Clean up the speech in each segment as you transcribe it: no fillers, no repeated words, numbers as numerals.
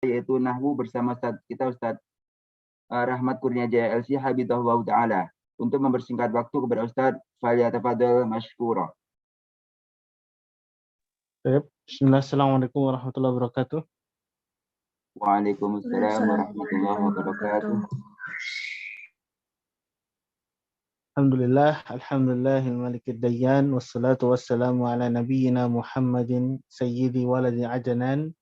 yaitu Nahwu bersama Ustaz Rahmat Kurnia Jaya LC Habibullah Ta'ala. Untuk mempersingkat waktu kepada Ustaz, falyatafadhal mashkura. Bismillahirrahmanirrahim warahmatullahi wabarakatuh. Waalaikumsalam warahmatullahi wabarakatuh. Alhamdulillahil malikid dayyan wassalatu wassalamu ala nabiyyina Muhammadin sayyidi waladi ajanan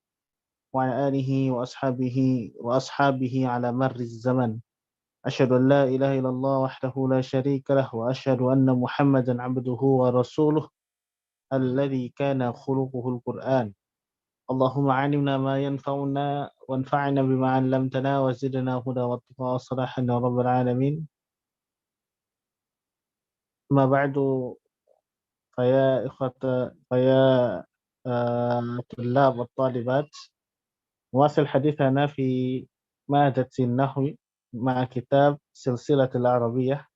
wa ala alihi wa ashabihi ala marriz zaman. Asyhadu an la ilaha illallah wahdahu la syarika lah wa asyhadu anna Muhammadan abduhu wa rasuluh alladzi kana khuluquhul Qur'an. Allahumma 'allimna ma yanfa'una wanfa'na bima 'allamtana wa zidna huda wa taqwa wa salahan ya rabbal alamin. ما بعد فيا طلاب والطالبات نواصل حديثنا في مادة النحو مع كتاب سلسلة العربية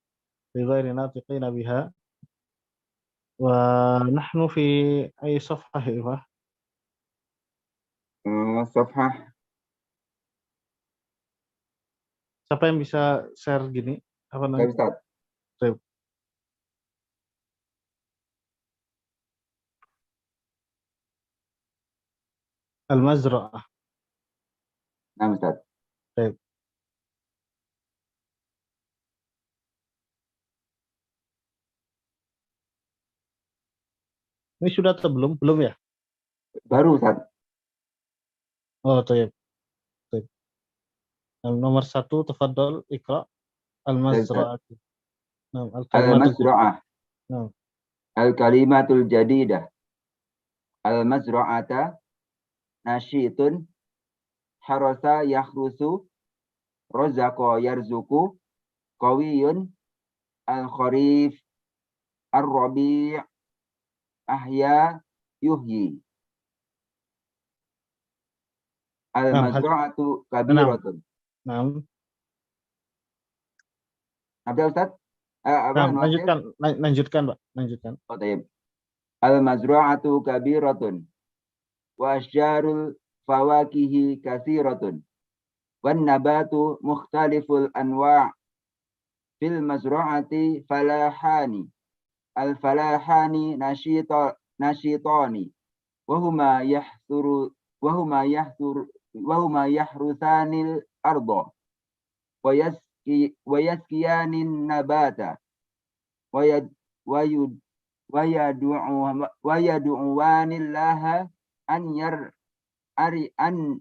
لغير ناطقين بها. ونحن في أي صفحة يا إخوة؟ صفحة. Siapa yang bisa share gini? Apa namanya? Ustaz. Al-Mazra'ah. Nah, Ustaz. Baik. Ini sudah atau belum? Belum ya? Baru, Ustaz. Oh, baik. Nomor 1, tafadhol, Iqra. Al-Mazra'ah. Al-Mazra'ah. Al-kalimatul jadidah. Al-Mazra'ata nasyitun harasa yakhrusu razaqa yarzuku qawiyun al-kharif ar-rabi' ahya yuhyi. Al-mazra'atu kabiratun. Naam. Ada Ustaz? Lanjutkan, Pak. Lanjutkan. Oh, tayyib. Al-mazra'atu kabiratun wa asjarul fawakihi katsiratun wan nabatu mukhtaliful anwa' fil mazra'ati falahani al-falahani nashitani wa huma yahrusanil arda wa yaskiyanin nabata wa yad'uwanillaha an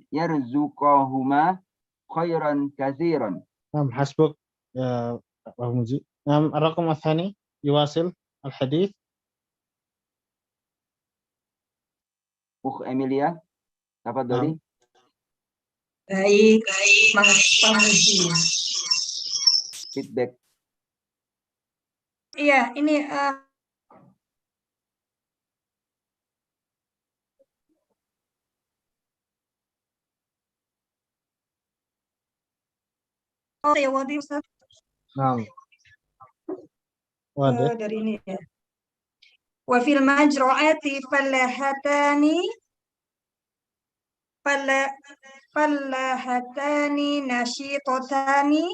yarzuqahuma khairan katsiran. Hasbuk ya Pak Muji. Ar-raqam ats-tsani yuwasil al-hadits. Emilia, tafadhali. Baik, Mas Pamuji. Feedback. Iya, ini ya Wadi Ustaz. Dari ini ya. Wa fil majra'ati fallahatani nashitatani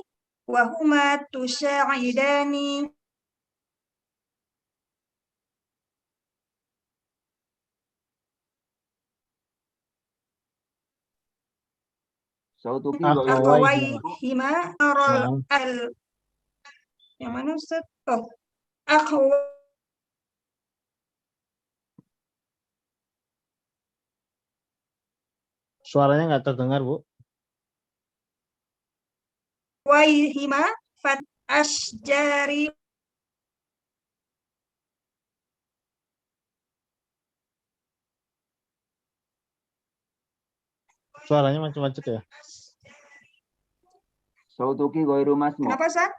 wa huma tusha'idani Sautuki akhawaihima al yang mana Ustaz? Oh, Suaranya nggak terdengar, Bu. Waihima fat asjari Suaranya macam-macam ya? Sautuki ghairu masmu'. Kenapa, Ustaz?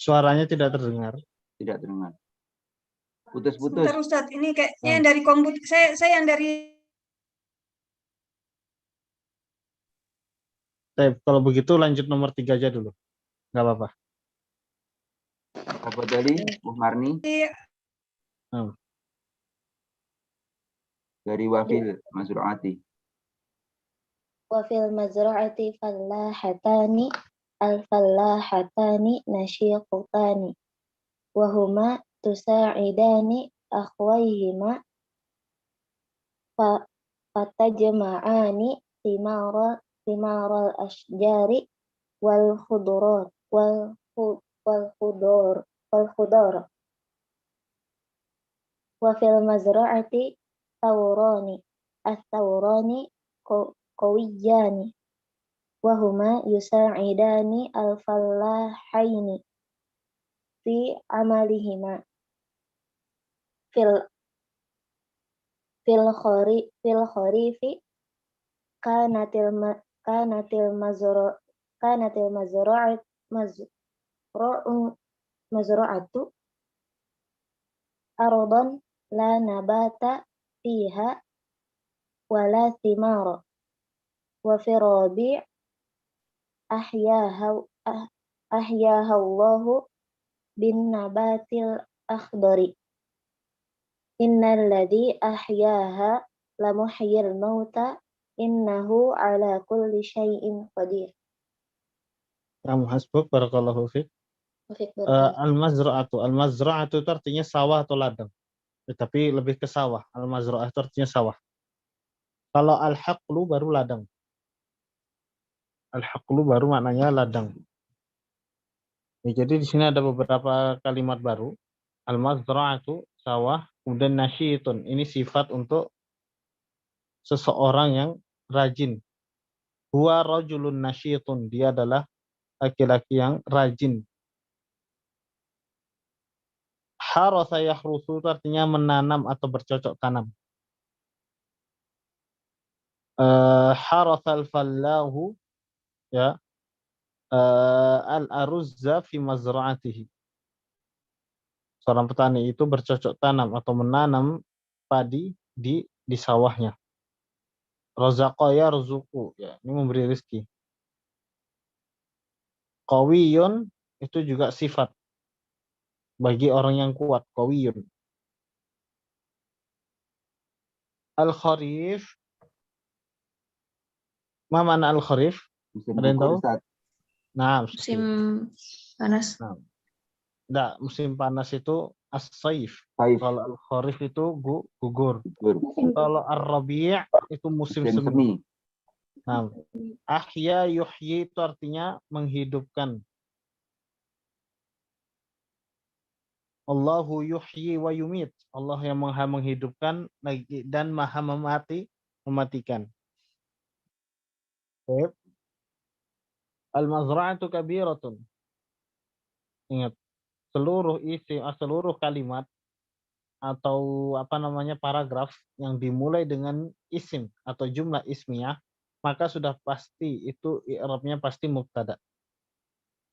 Suaranya tidak terdengar. Tidak terdengar. Putus-putus. Sebentar, Ustaz. Ini kayaknya yang dari komputer. Saya yang dari. Kalau begitu lanjut nomor 3 aja dulu. Nggak apa-apa. Apa tadi, Bu Marni? Iya. Dari Wafil Mazru'ati. Wa fil mazra'ati fallahatani al-fallahatani nasyiqutani wa huma tusa'idani akhwayhima fatajma'ani thimaral asjari wal khudurat wal khudar wa fil mazra'ati tawrani at-tawrani qawiyani wa huma yusa'idani al-fallahaini fi amalihima fil kharifi kanatil mazra'atu aradan la nabata fiha wala thimara wa fi rabi' ahyaha Allahu bin nabatil akhdari innal ladzi ahyaha la muhyil mauta innahu ala kulli syai'in qadir. Hasbuk, barakallahu fiik. Al-mazra'atu itu artinya sawah atau ladang. Tetapi lebih ke sawah. Al-mazra'ah itu artinya sawah. Kalau al-haqlu baru ladang. Al-haqlu baru maknanya ladang. Ya, jadi di sini ada beberapa kalimat baru. Al-mazra'atu sawah, kemudian nasyitun. Ini sifat untuk seseorang yang rajin. Huwa rajulun nasyitun. Dia adalah laki-laki yang rajin. Harasa yahrusu itu artinya menanam atau bercocok tanam. Harasa al-fallahu ya al-aruzza fi mazra'atihi. Seorang petani itu bercocok tanam atau menanam padi di sawahnya. Razaqa yarzuqu, ya, ini memberi rezeki. Qawiyun itu juga sifat bagi orang yang kuat, qawiyun. Al-kharif, ma mana al-kharif? Ada yang tahu? Nah, Musim panas. Nah. Enggak, musim panas itu as-saif. Saif. Kalau al-kharif itu gugur. Kalau ar-rabi' itu musim Musim semi. semi. Nah, ahya yuhyi itu artinya menghidupkan. Allahu yuhyi wa yumit. Allah yang maha menghidupkan dan maha mematikan. Al-mazra'atu kabiratun. Ingat, seluruh kalimat atau paragraf yang dimulai dengan isim atau jumlah ismiyah, maka sudah pasti itu i'rabnya pasti mubtada.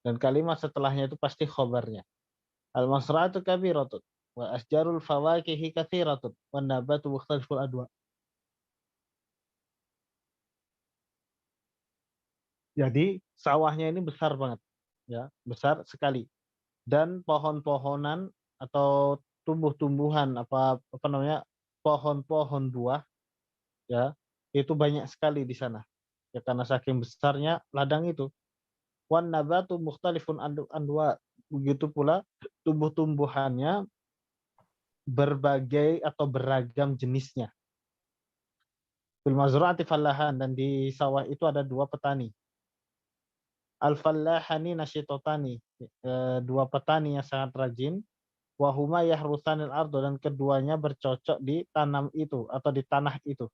Dan kalimat setelahnya itu pasti khobarnya. Al-mazra'atu kabiratun wa asjarul fawakihi katsiratun wan nabatu mukhtaliful adwa. Jadi sawahnya ini besar banget, ya, besar sekali. Dan pohon-pohonan atau tumbuh-tumbuhan pohon-pohon buah, ya, itu banyak sekali di sana. Ya, karena saking besarnya ladang itu. Wan nabatu mukhtalifun anwa, begitu pula tumbuh-tumbuhannya berbagai atau beragam jenisnya. Fil mazra'ati fallahan, dan di sawah itu ada dua petani. Al-fallahani nasyitotani, dua petani yang sangat rajin. Wahuma yahrusanil ardo, dan keduanya bercocok di tanam itu atau di tanah itu.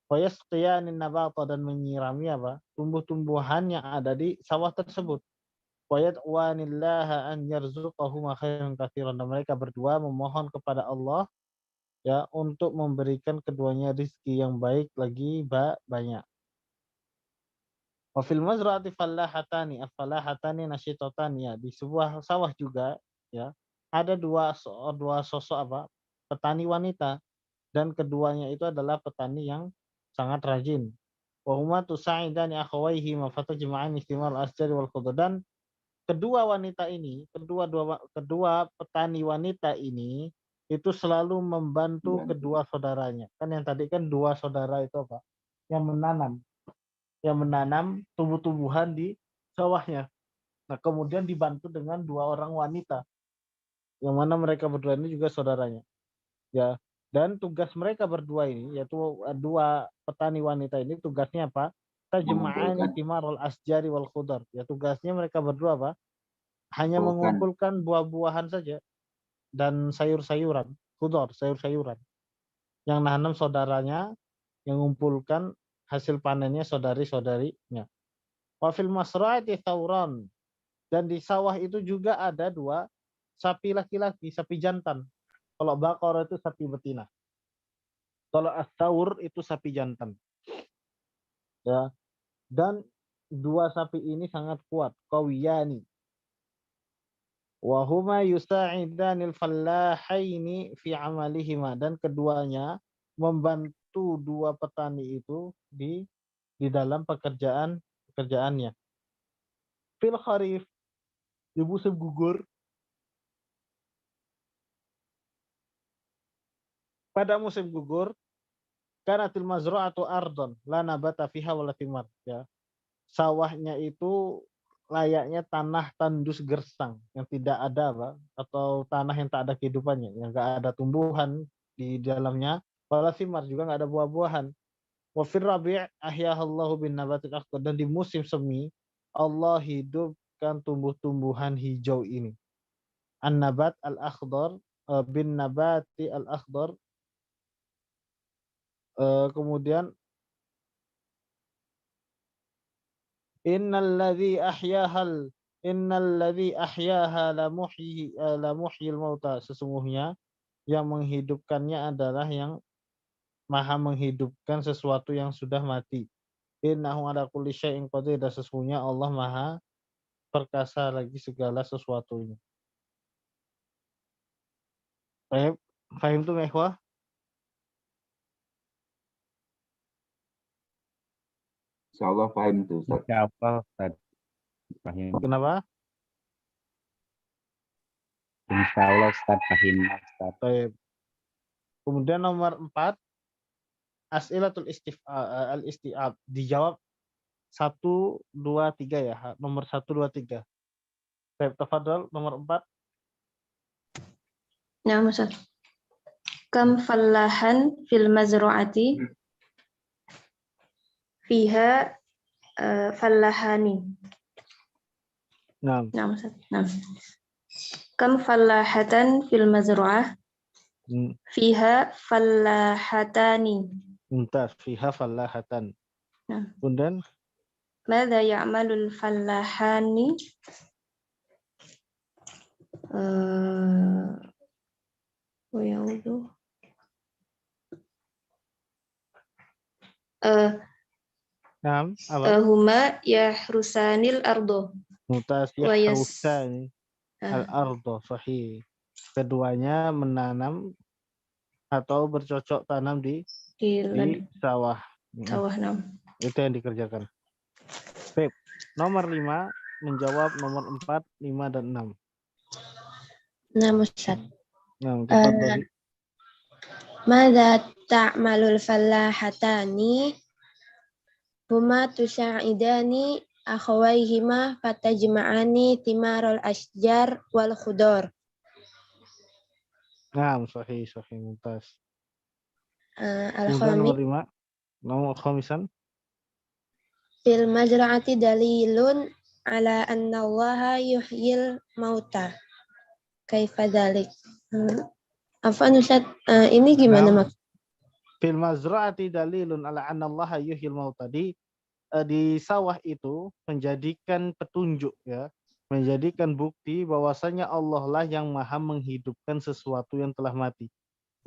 Wayasqiyanin nabata, dan menyirami tumbuh-tumbuhan yang ada di sawah tersebut. Wayad'wanillaha an yarzuqahuma khairan katsiran, dan mereka berdua memohon kepada Allah, ya, untuk memberikan keduanya rizki yang baik lagi banyak. Wa fil mazra'ati fallahatani, al-fallahatani nasyitatani, ya, di sebuah sawah juga, ya, ada dua sosok petani wanita, dan keduanya itu adalah petani yang sangat rajin. Wa huma tusa'idani akhawayhi ma fatajma'ani thimar al-asjari wal khudud, dan kedua petani wanita ini itu selalu membantu kedua saudaranya. Kan yang tadi kan dua saudara itu yang menanam tumbuh-tumbuhan di sawahnya. Nah, kemudian dibantu dengan 2 orang wanita, yang mana mereka berdua ini juga saudaranya. Ya, dan tugas mereka berdua ini, yaitu 2 petani wanita ini, tugasnya apa? Tajma'ani timarul asjari wal khudar. Ya, tugasnya mereka berdua apa? Hanya mengumpulkan buah-buahan saja dan sayur-sayuran, khudar, sayur-sayuran. Yang nanam saudaranya, yang mengumpulkan hasil panennya saudari-saudarinya. Wa fil masra'ati thawran. Dan di sawah itu juga ada 2 sapi laki-laki, sapi jantan. Kalau bakar itu sapi betina. Kalau as-thawr itu sapi jantan. Ya. Dan 2 sapi ini sangat kuat, qawiyani. Wa huma yusa'idanil fallahaini fi amalihima, dan keduanya membantu 2 petani itu di dalam pekerjaannya. Fil kharif, di musim gugur. Pada musim gugur, kanatil mazra'atu ardon la nabata fiha wala thimar, ya. Sawahnya itu layaknya tanah tandus gersang yang tidak ada apa, atau tanah yang tak ada kehidupannya, yang enggak ada tumbuhan di dalamnya, wala thimar, juga enggak ada buah-buahan. Wa fir rabi' ahyahallahu bin nabatil akhdar, dan di musim semi Allah hidupkan tumbuh-tumbuhan hijau ini. An-nabat al-akhdar, bin nabati al-akhdar. Kemudian innalladzi ahyaha la muhyil mauta, sesungguhnya yang menghidupkannya adalah yang maha menghidupkan sesuatu yang sudah mati. Innahu ala kulli syai'in qadir, dan sesungguhnya Allah maha perkasa lagi segala sesuatunya. Baik, paham tuh ikhwah? Insyaallah paham tuh Ustaz. Insyaallah Ustaz. Paham. Kenapa? Insyaallah Ustaz paham Ustaz. Baik. Kemudian nomor 4, as'ilatul al-isti'ab, dijawab 1, 2, 3 ya. Nomor 1, 2, 3. Baik, tafadhol nomor 4. Nah, Ustaz. Kam fallahan fil mazru'ati fiha fallahani. Nah, Ustaz. Nah. Kam fallahatan fil mazru'ah fiha fallahatani. mumtaz, fiha fallahatan. Nah. Kemudian Madza ya'malul fallahani? Huma yahrusanil ardo. mumtaz, yahrusani al-ardo, sahih. Keduanya menanam atau bercocok tanam di sawah. Sawah, nah. Itu yang dikerjakan. Baik. Nomor 5 menjawab nomor 4, 5 dan 6. Nah, Ustaz. Nah, tafadhali. Madza ta'malul fallahatani? Huma tusa'idani akhwaihima fatajma'ani timarul asjar wal khudar. Nah, sahih, mumtaz. Al-khamis. Nomor khamisan. Fil majra'ati dalilun ala anna Allaha yuhyil mauta. Kaifa dzalik? Afwan Ustaz, ini gimana mak? Fil mazra'ati dalilun ala anna Allaha yuhyil mauta. Di sawah itu menjadikan petunjuk, ya, menjadikan bukti bahwasanya Allah lah yang maha menghidupkan sesuatu yang telah mati.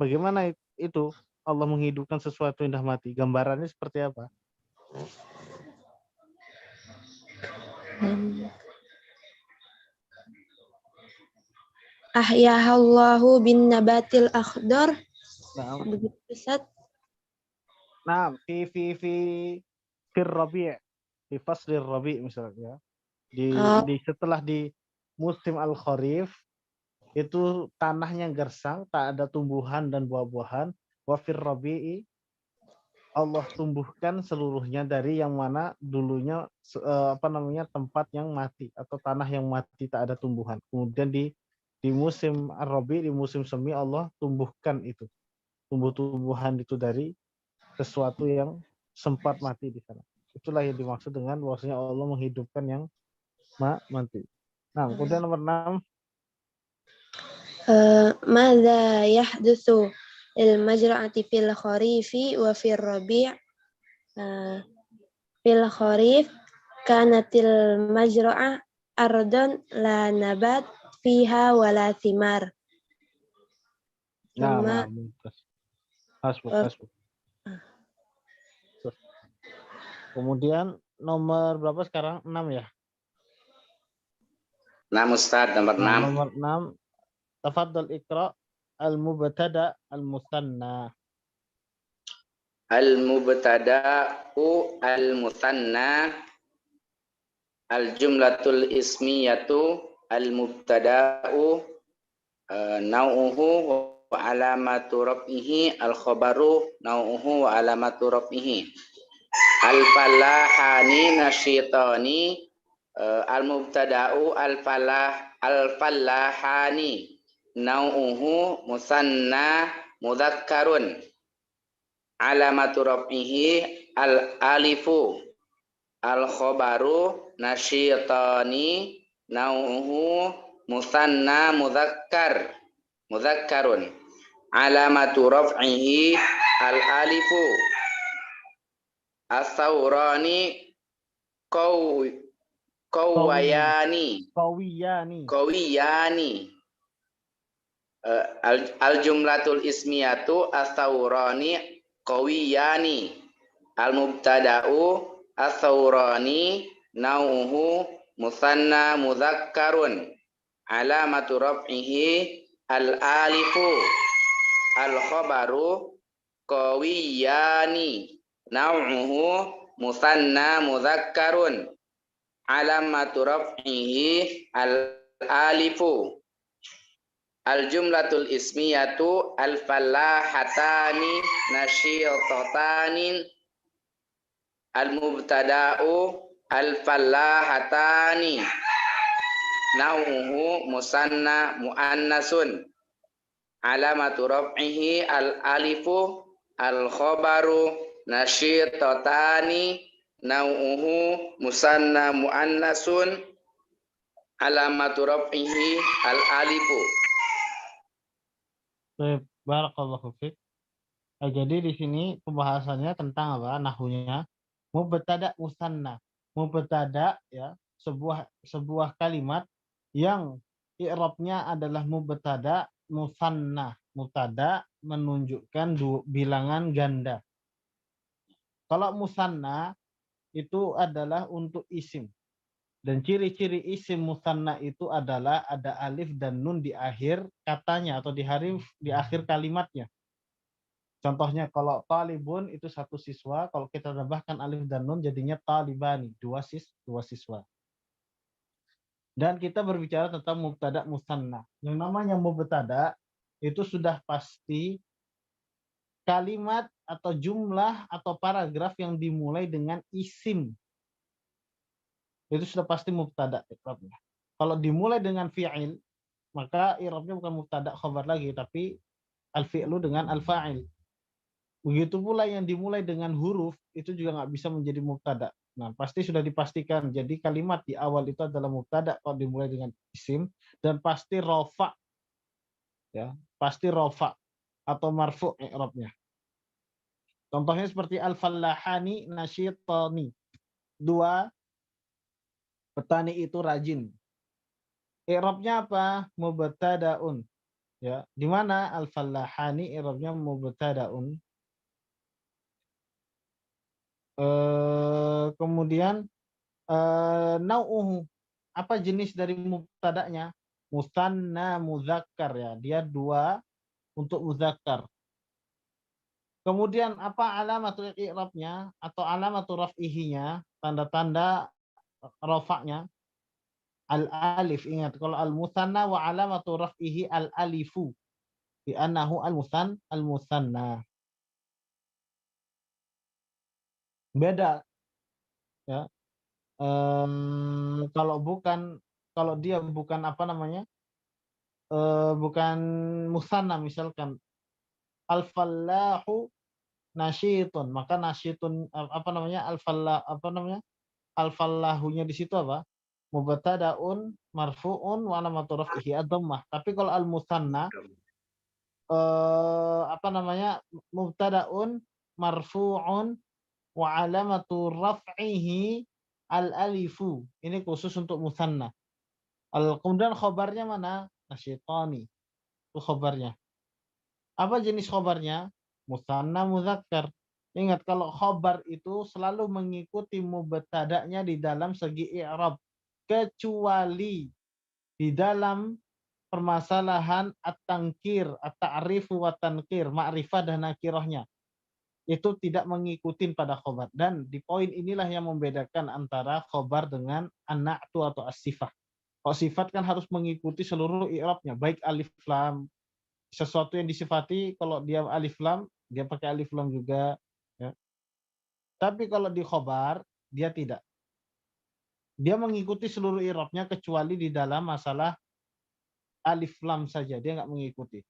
Bagaimana itu Allah menghidupkan sesuatu yang telah mati? Gambarannya seperti apa? Ahyahallahu bin nabatil akhdar. Nah, begitu Ustaz. Nah, fi rabi', di fasli rabi' misalnya, setelah di musim al-kharif itu tanahnya gersang, tak ada tumbuhan dan buah-buahan. Wa fir rabi'i, Allah tumbuhkan seluruhnya dari yang mana dulunya tempat yang mati atau tanah yang mati tak ada tumbuhan. Kemudian di musim Ar-Rabi, di musim semi Allah tumbuhkan itu. Tumbuh-tumbuhan itu dari sesuatu yang sempat mati di sana. Itulah yang dimaksud dengan bahwasanya Allah menghidupkan yang mati. Nah, kemudian nomor 6. ماذا يحدث المجرعة في الخريف وفي الربيع في الخريف كانت المجرعة أرضا لا نبات فيها ولا ثمار ثم Hasbuk. Kemudian nomor berapa sekarang? 6 ya? 6 Ustaz, nomor 6. Nomor 6. Tafadhal Iqra al-mubtada al-musanna. Al-mubtada'u al-musanna al-jumlatul ismiyatu al-mubtada'u nau'uhu wa alamatu raf'ihi al-khabaru nau'uhu wa alamatu raf'ihi al-falahani nasyitani al-mubtada'u al-falahani nau'uhu musanna mudzakkarun alamatu raf'ihi al-alifu al-khabaru nasyitani nau'uhu musanna mudzakkarun alamatu raf'ihi al-alifu as-sawrani qawiyani al-jumlatul ismiyatu as-sawrani qawiyani al-mubtada'u as-sawrani nau'uhu musanna mudzakkarun alamatu raf'ihi al-alifu al-khabaru qawiyani nau'uhu musanna mudzakkarun alamatu raf'ihi al-alifu al-jumlatul ismiyatu al-fallahatani nasyitatanin al-mubtada'u al-fallahatani nau'uhu musanna muannasun alamatu raf'ihi al-alifu al-khabaru nasyitatani nau'uhu musanna muannasun alamatu raf'ihi al-alifu. Barakallahu fiik. Jadi di sini pembahasannya tentang apa? Nahunya mubtada musanna. Mubtada ya, sebuah kalimat yang i'rabnya adalah mubtada musanna. Mubtada menunjukkan bilangan ganda. Kalau musanna itu adalah untuk isim. Dan ciri-ciri isim musanna itu adalah ada alif dan nun di akhir katanya atau di akhir kalimatnya. Contohnya kalau talibun itu satu siswa, kalau kita tambahkan alif dan nun jadinya talibani, dua siswa. Dan kita berbicara tentang mubtada musanna. Yang namanya mubtada itu sudah pasti kalimat atau jumlah atau paragraf yang dimulai dengan isim. Itu sudah pasti mubtada i'rabnya. Kalau dimulai dengan fi'il, maka i'rabnya bukan mubtada khabar lagi, tapi al-fi'lu dengan al-fa'il. Begitu pula yang dimulai dengan huruf, itu juga nggak bisa menjadi mubtada. Nah, pasti sudah dipastikan. Jadi kalimat di awal itu adalah mubtada kalau dimulai dengan isim, dan pasti rofa. Ya, pasti rofa atau marfu' i'rabnya. Contohnya seperti al-fallahani nasyitani. 2, petani itu rajin. I'rabnya apa? Mubtada'un. Ya, di mana al-fallahani i'rabnya mubtada'un. Kemudian nau'uhu, apa jenis dari mubtada'nya? Musanna mudzakkar ya. Dia 2 untuk mudzakkar. Kemudian apa alamatul i'rabnya atau alamatul raf'ihinya, tanda-tanda rafa'nya? Al-alif. Ingat, kalau al-musanna wa alamatu raf'ihi al-alifu bi annahu al-musanna. Beda ya. Kalau dia bukan apa namanya? Bukan musanna, misalkan al-fallahu nasyitun, maka nasyitun apa namanya? Al-fallahunya di situ apa? Mubtadaun marfu'un wa alamatu raf'ihi ad-dhammah. Tapi kalau al-musanna apa namanya? Mubtadaun marfu'un wa alamatu raf'ihi al-alifu. Ini khusus untuk musanna. Kemudian khobarnya mana? Nasyitani. Itu khobarnya. Apa jenis khobarnya? Musanna muzakkar. Ingat, kalau khobar itu selalu mengikuti mubtada'nya di dalam segi i'rab, kecuali di dalam permasalahan at-tankir, at-ta'rif wa tankir, ma'rifah dan nakirahnya. Itu tidak mengikuti pada khobar. Dan di poin inilah yang membedakan antara khobar dengan an-na'tu atau as-sifah. Kalau sifat kan harus mengikuti seluruh i'rabnya, baik alif lam. Sesuatu yang disifati, kalau dia alif lam, dia pakai alif lam juga. Ya. Tapi kalau di khobar, dia tidak. Dia mengikuti seluruh i'rabnya kecuali di dalam masalah alif lam saja, dia nggak mengikuti.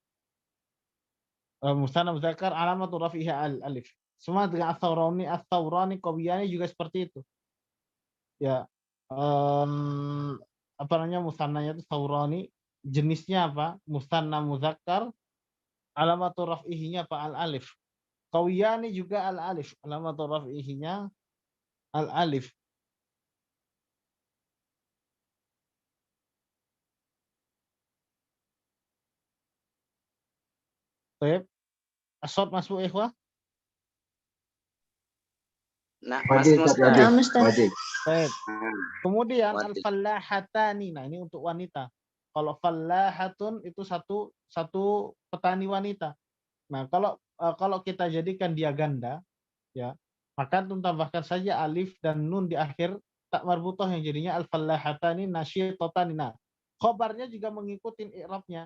Musanna muzakkar alamatu rafiha al-alif. Semua dengan ats-Tsaurani, Qawiyani juga seperti itu. Ya. Apa namanya, musannanya itu Tsaurani, jenisnya apa? Musanna muzakkar, alamatu raf'ihinya apa? Al-alif. Qawiyani juga al-alif, alamatu raf'ihinya al-alif. Baik. Asad masuk ikhwah? Nah, Wajib, Mas Ustaz, Mustad. wajib. Wajib. Baik. Kemudian Wajib. al-fallahatani. Nah, ini untuk wanita. Kalau fallahatun itu satu petani wanita. Nah, kalau kita jadikan dia ganda, ya, maka tambahkan saja alif dan nun di akhir tak marbutoh yang jadinya al-fallahatani nasyitotani. Nah, khobarnya juga mengikuti i'rabnya.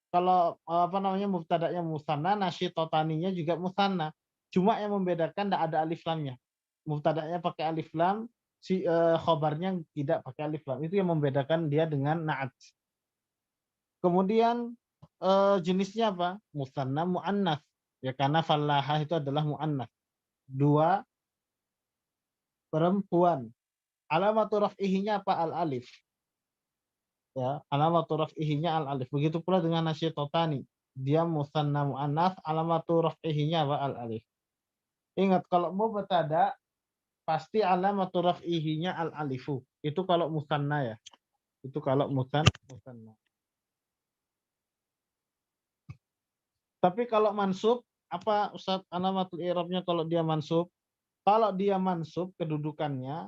Kalau apa namanya, mubtada'nya musanna, nasyitotaninya juga musanna. Cuma yang membedakan tidak ada alif lamnya. Mubtada'nya pakai alif lam, khobarnya tidak pakai alif lam. Itu yang membedakan dia dengan na'at. Kemudian jenisnya apa? Musanna mu'annas. Ya, karena fallaha itu adalah mu'annas. 2 perempuan. Alamatu raf'ihinya apa? Al-alif. Ya, alamatu raf'ihinya al-alif. Begitu pula dengan nasyitotani. Dia musanna mu'annas, alamatu raf'ihinya apa? Al-alif. Ingat, kalau mubtada pasti alamatu raf'ihinya al-alifu. Itu kalau musanna ya. Itu kalau musanna. Tapi kalau mansub, apa Ustaz alamatul i'rabnya kalau dia mansub? Kalau dia mansub kedudukannya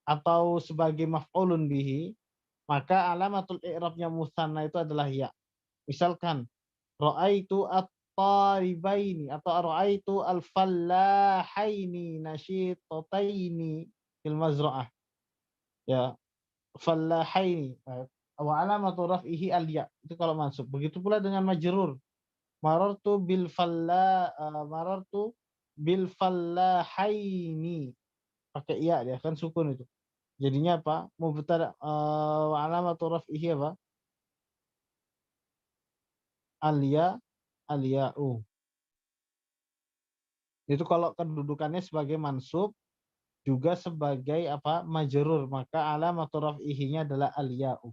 atau sebagai maf'ulun bihi, maka alamatul i'rabnya musanna itu adalah ya. Misalkan ra'aitu at-taribaini atau ra'aitu al-fallahaini nasyitataini fil mazra'ah. Ya, fallahaini wa alamatu raf'ihi al-ya. Itu kalau mansub. Begitu pula dengan majrur. Marartu bil fallahaini. Pakai iya, dia kan sukun itu. Jadinya apa? Mubtada wa alamatu raf'ihi apa? Al-ya'u. Itu kalau kedudukannya sebagai mansub, juga sebagai apa? Majrur, maka alamatu raf'ihinya adalah al-ya'u.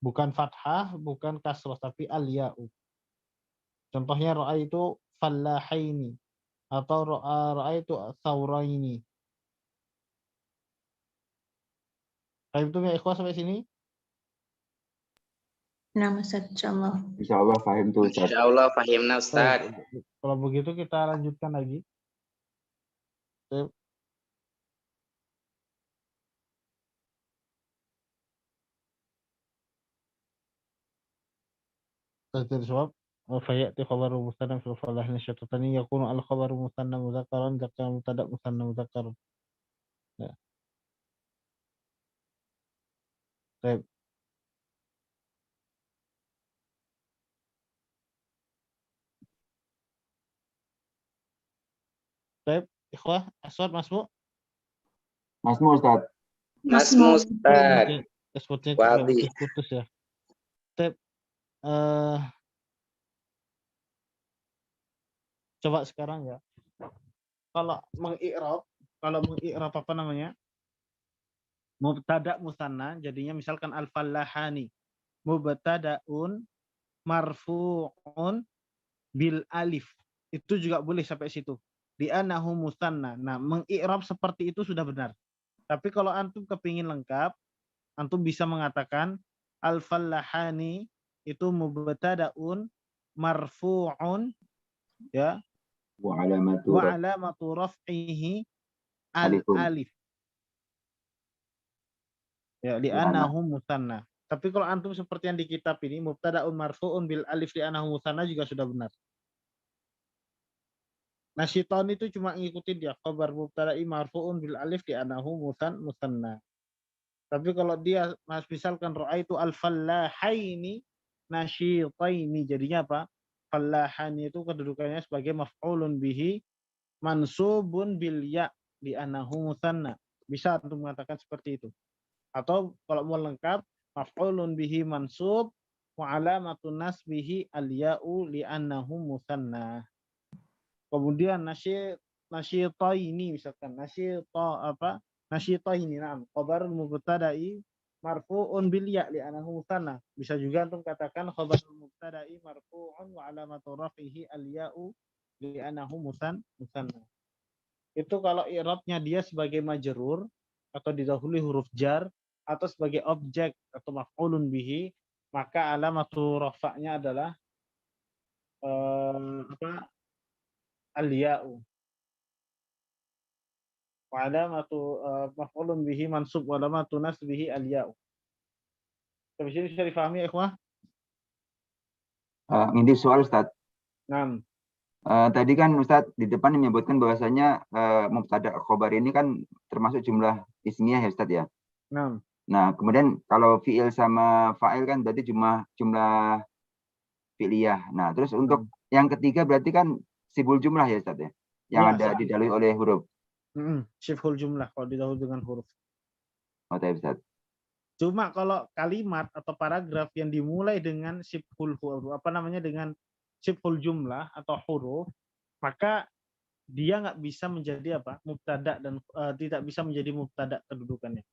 Bukan fathah, bukan kasrah, tapi al-ya'u. Contohnya ra'aitu fallahaini atau ra'aitu tsauraini. Baik, itu ya ikhwah sampai sini. Nah, Ustaz, insyaallah. Insyaallah paham tuh, Ustaz. Insyaallah fahimna Ustaz. Kalau begitu kita lanjutkan lagi. Tafsir Syawab. فيأتي خبر مثنى في الفلاح الشتتني يكون الخبر مثنى مذكرا ذكر مبتدأ مثنى مذكر. طيب. Baik, ikhwah, Aswad, Masmu. Masmu Ustaz. Masmu Ustad. Sepertinya Wadi. putus ya. Baik, coba sekarang ya. Kalau mengi'rab apa namanya? Mubtada musanna, jadinya misalkan al-fallahani. Mubtadaun marfu'un bil alif. Itu juga boleh sampai situ. Di anahu musanna. Nah, mengi'rab seperti itu sudah benar. Tapi kalau antum kepingin lengkap, antum bisa mengatakan al-fallahani itu mubtadaun marfu'un ya Wa alamatu wa alamatu raf'ihi alifun. al-alif. Ya, li'annahu musanna. Tapi kalau antum seperti yang di kitab ini, mubtada'un marfu'un bil alif li'annahu musanna juga sudah benar. Nah, syaitan itu cuma ngikutin dia. Khabar mubtada'i marfu'un bil alif li'annahu musanna. Tapi kalau dia, misalkan ra'aitu al-fallahaini nasyitaini. Jadinya apa? Fallahani itu kedudukannya sebagai maf'ulun bihi mansubun bil ya' li'annahu musanna. Bisa antum mengatakan seperti itu. Atau kalau mau lengkap, maf'ulun bihi mansub wa alamatun nasbihi al-ya'u li'annahu musanna. Kemudian nasyitaini misalkan nasyitaini khabar mubtada'i marfu'un bil ya' li'annahu musanna. Bisa juga antum katakan khabar mubtada'i marfu'un wa alamatu raf'ihi al-ya'u li'annahu musanna. Itu kalau i'rabnya dia sebagai majrur atau didahului huruf jar atau sebagai objek atau maf'ulun bihi, maka alamatu rafa'nya adalah al-ya'u. Wa alamatu maf'ulun bihi mansub wa alamatu nasbihi al-ya'u. Sampai sini bisa difahami ya, ikhwah? Ini soal Ustaz. Nah, Tadi kan Ustaz di depan menyebutkan bahwasanya mubtada khobar ini kan termasuk jumlah ismiyah ya Ustaz ya. Nah, kemudian kalau fi'il sama fa'il kan berarti jumlah fi'liyah. Nah, terus untuk yang ketiga berarti kan sibul jumlah ya Ustaz ya, yang ada didahului oleh huruf. Sifhul jumlah kalau didahului dengan huruf. Oh, taib Ustaz. Cuma kalau kalimat atau paragraf yang dimulai dengan sifhul huruf, dengan sifhul jumlah atau huruf, maka dia nggak bisa menjadi mubtada dan tidak bisa menjadi mubtada kedudukannya.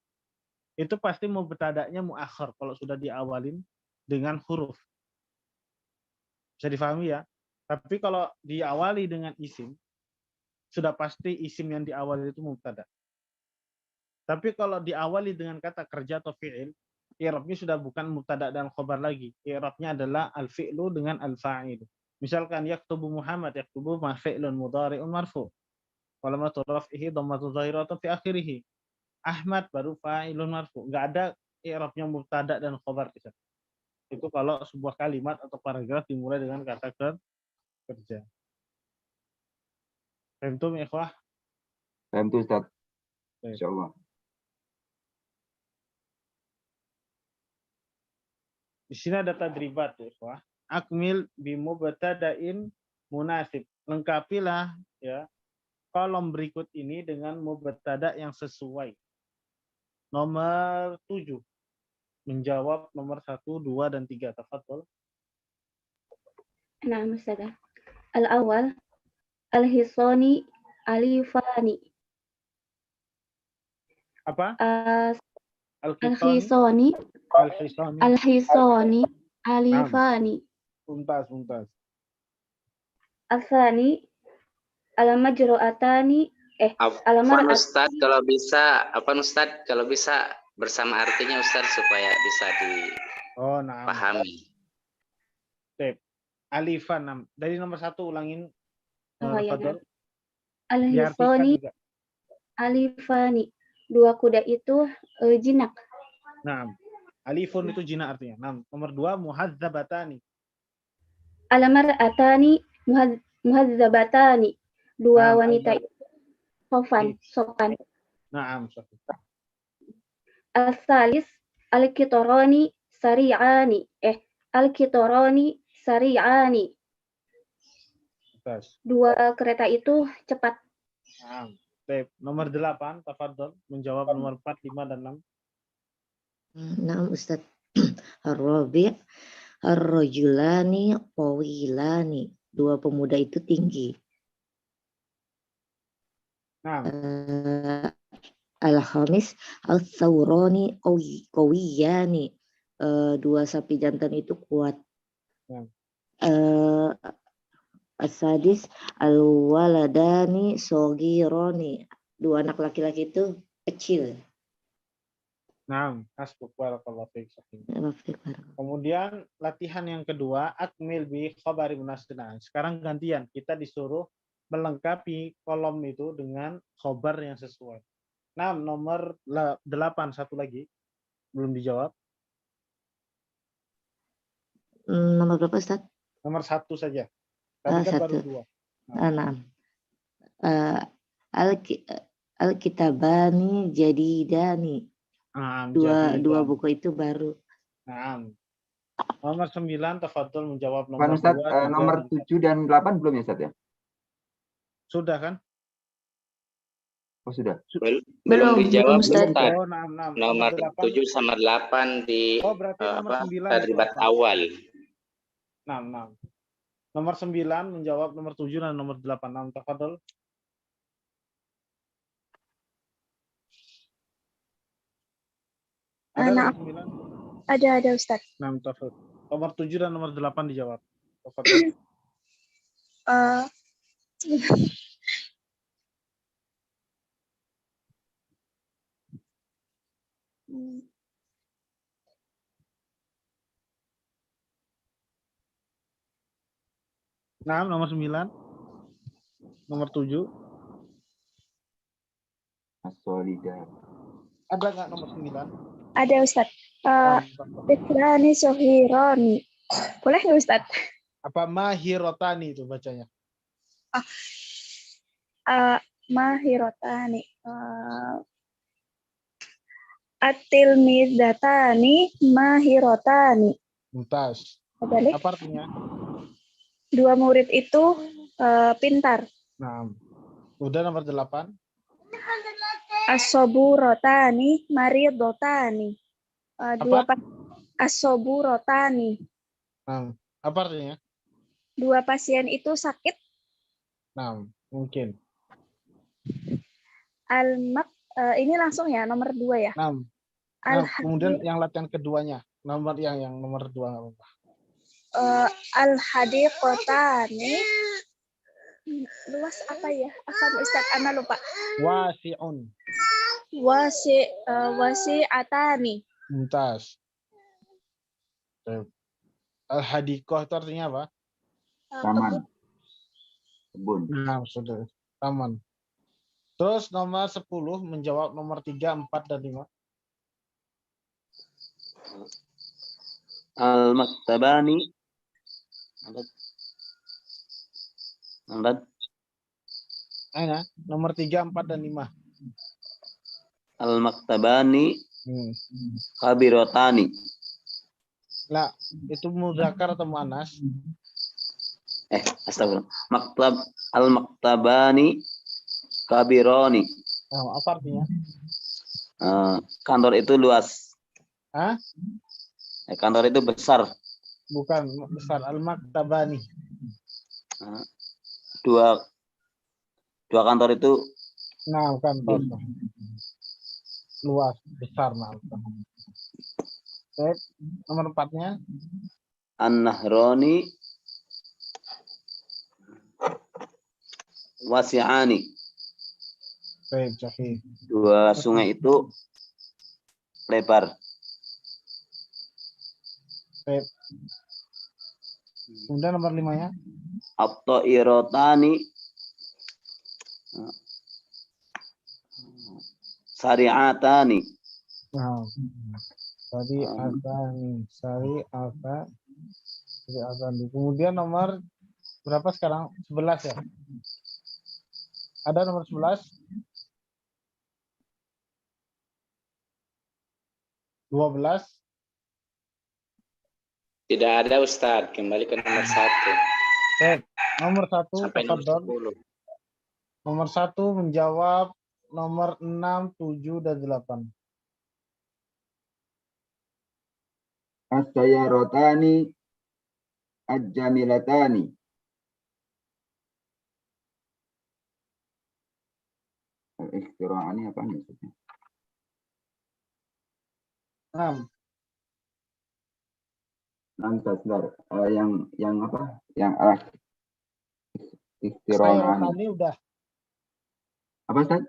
Itu pasti mubtada'nya muakhir kalau sudah diawalin dengan huruf. Bisa difahami ya? Tapi kalau diawali dengan isim, sudah pasti isim yang diawali itu mubtada. Tapi kalau diawali dengan kata kerja atau fi'il, i'rabnya sudah bukan mubtada dan khabar lagi. I'rabnya adalah al-fi'lu dengan al-fa'il. Misalkan yaktubu Muhammad, yaktubu fi'lun mudhari'un marfu'. Walamatu raf'ihi dhammatu dhahiratun fi akhirih. Ahmad baru fa'ilun marfu'. Enggak ada i'rabnya mubtada dan khabar. Itu kalau sebuah kalimat atau paragraf dimulai dengan kata kerja. Paham ya, ikhwah? Paham tuh Ustaz. Insyaallah. Di sini ada tadribat ya, ikhwah. Akmil bi mubtada'in munasib. Lengkapilah ya kolom berikut ini dengan mubtada yang sesuai. Nomor 7. Menjawab nomor 1, 2, dan 3. Tafadhol. Nah, Ustaz. Al-awwal al-hisani alifani. Apa? Al-hisani alifani. Tuntas. Al-thani al-majru'atani Afwan Ustaz, kalau bisa bersama artinya Ustaz supaya bisa dipahami. Alifan. Dari nomor 1 ulangin. Al-hisani alifani. 2 kuda itu jinak. Nah, alifun itu jinak artinya. Nomor 2 muhadzabatani. Al-mar'atani muhadzabatani. 2 wanita itu sopan. Naam, sopan. Al-salis al-kitorani sari'ani. Al-kitorani sari'ani. 2 kereta itu cepat. Nah, baik. Nomor 8, tafadhol menjawab nomor 4, 5 dan 6. Nah, Ustaz. Ar-Rabi' ar-rajulani tawilani. Dua pemuda itu tinggi. Nah, Al-Khamis al-thawrani qawiyani. Dua sapi jantan itu kuat. As-sadis al-waladani sogironi. Dua anak laki-laki itu kecil. nah, hasbuk barakallahu fiik. Kemudian latihan yang kedua, akmil bi khabari munasnad. Sekarang gantian, kita disuruh melengkapi kolom itu dengan khobar yang sesuai. Nah, nomor 8, satu lagi belum dijawab. Nomor berapa, Ustaz? Nomor 1 saja. Tadi kan baru 2. Al-kitabani jadidani. Dua buku itu baru. Nah, nomor 9, tafadhol menjawab nomor Ustaz, 2. nomor 7 dan 8 belum ya, Ustaz ya? Sudah kan? Oh, sudah. Belum dijawab, Ustaz. Oh, Nomor 7 sama 8 di berarti nomor 9 terlibat awal. Nah. Nomor 9 menjawab nomor 7 dan nomor 8. Tafadhol. Ada Ustaz. Nomor 7 dan nomor 8 dijawab. Nah, nomor 9. Nomor 7. As-solidah. Ada nggak nomor 9? Ada Ustaz. Ikrani sohironi. Boleh nggak Ustaz? Apa mahirotani itu bacanya? Mahirotani. At-tilmidatani mahirotani. Mumtaz. Apa artinya? Dua murid itu pintar. Nah, udah nomor 8. As-soburotani maridotani. As-soburotani. Nah, apa artinya? Dua pasien itu sakit. Nah, mungkin. Ini langsung ya, nomor 2 ya. Nah, kemudian yang latihan keduanya, nomor yang nomor 2 nggak apa-apa. Al-hadiqotani. Luas apa ya? Apa Ustaz? Ana lupa. Wasi'un. Wasi'atani. Mumtaz. Al-hadiqah itu artinya apa? Taman. Kebun. Nah, sudah. Taman. Terus nomor 10 menjawab nomor 3, 4, dan 5. Al-maktabani. Nomor 3, 4, dan 5. Al-maktabani kabirotani. Lah, itu mudzakkar atau muannas? Astagfirullah. Al-maktabani kabironi. Nah, apa artinya? Kantor itu luas. Hah? Kantor itu besar. Bukan besar. Al-maktabani. Dua kantor itu. Nah, kantor. Luas, besar. Baik, nomor 4-nya. An-nahroni wasi'ani. Baik, sahih. Dua sungai itu lebar. Baik. Kemudian nomor 5-nya. At-ta'irotani sari'atani. Nah, sari'atani. Kemudian nomor berapa sekarang? 11 ya? Ada nomor 11? 12? Tidak ada Ustadz, kembali ke nomor 1. Nomor 1, sampai nomor 10. Nomor 1 menjawab nomor 6, 7, dan 8. As-sayyaratani al-jamilatani. Al-ikhtira'ani apa nih? 6. Sebentar. Yang apa? Yang ikhtira'ani. As-sayyaratani udah. Apa, Ustaz?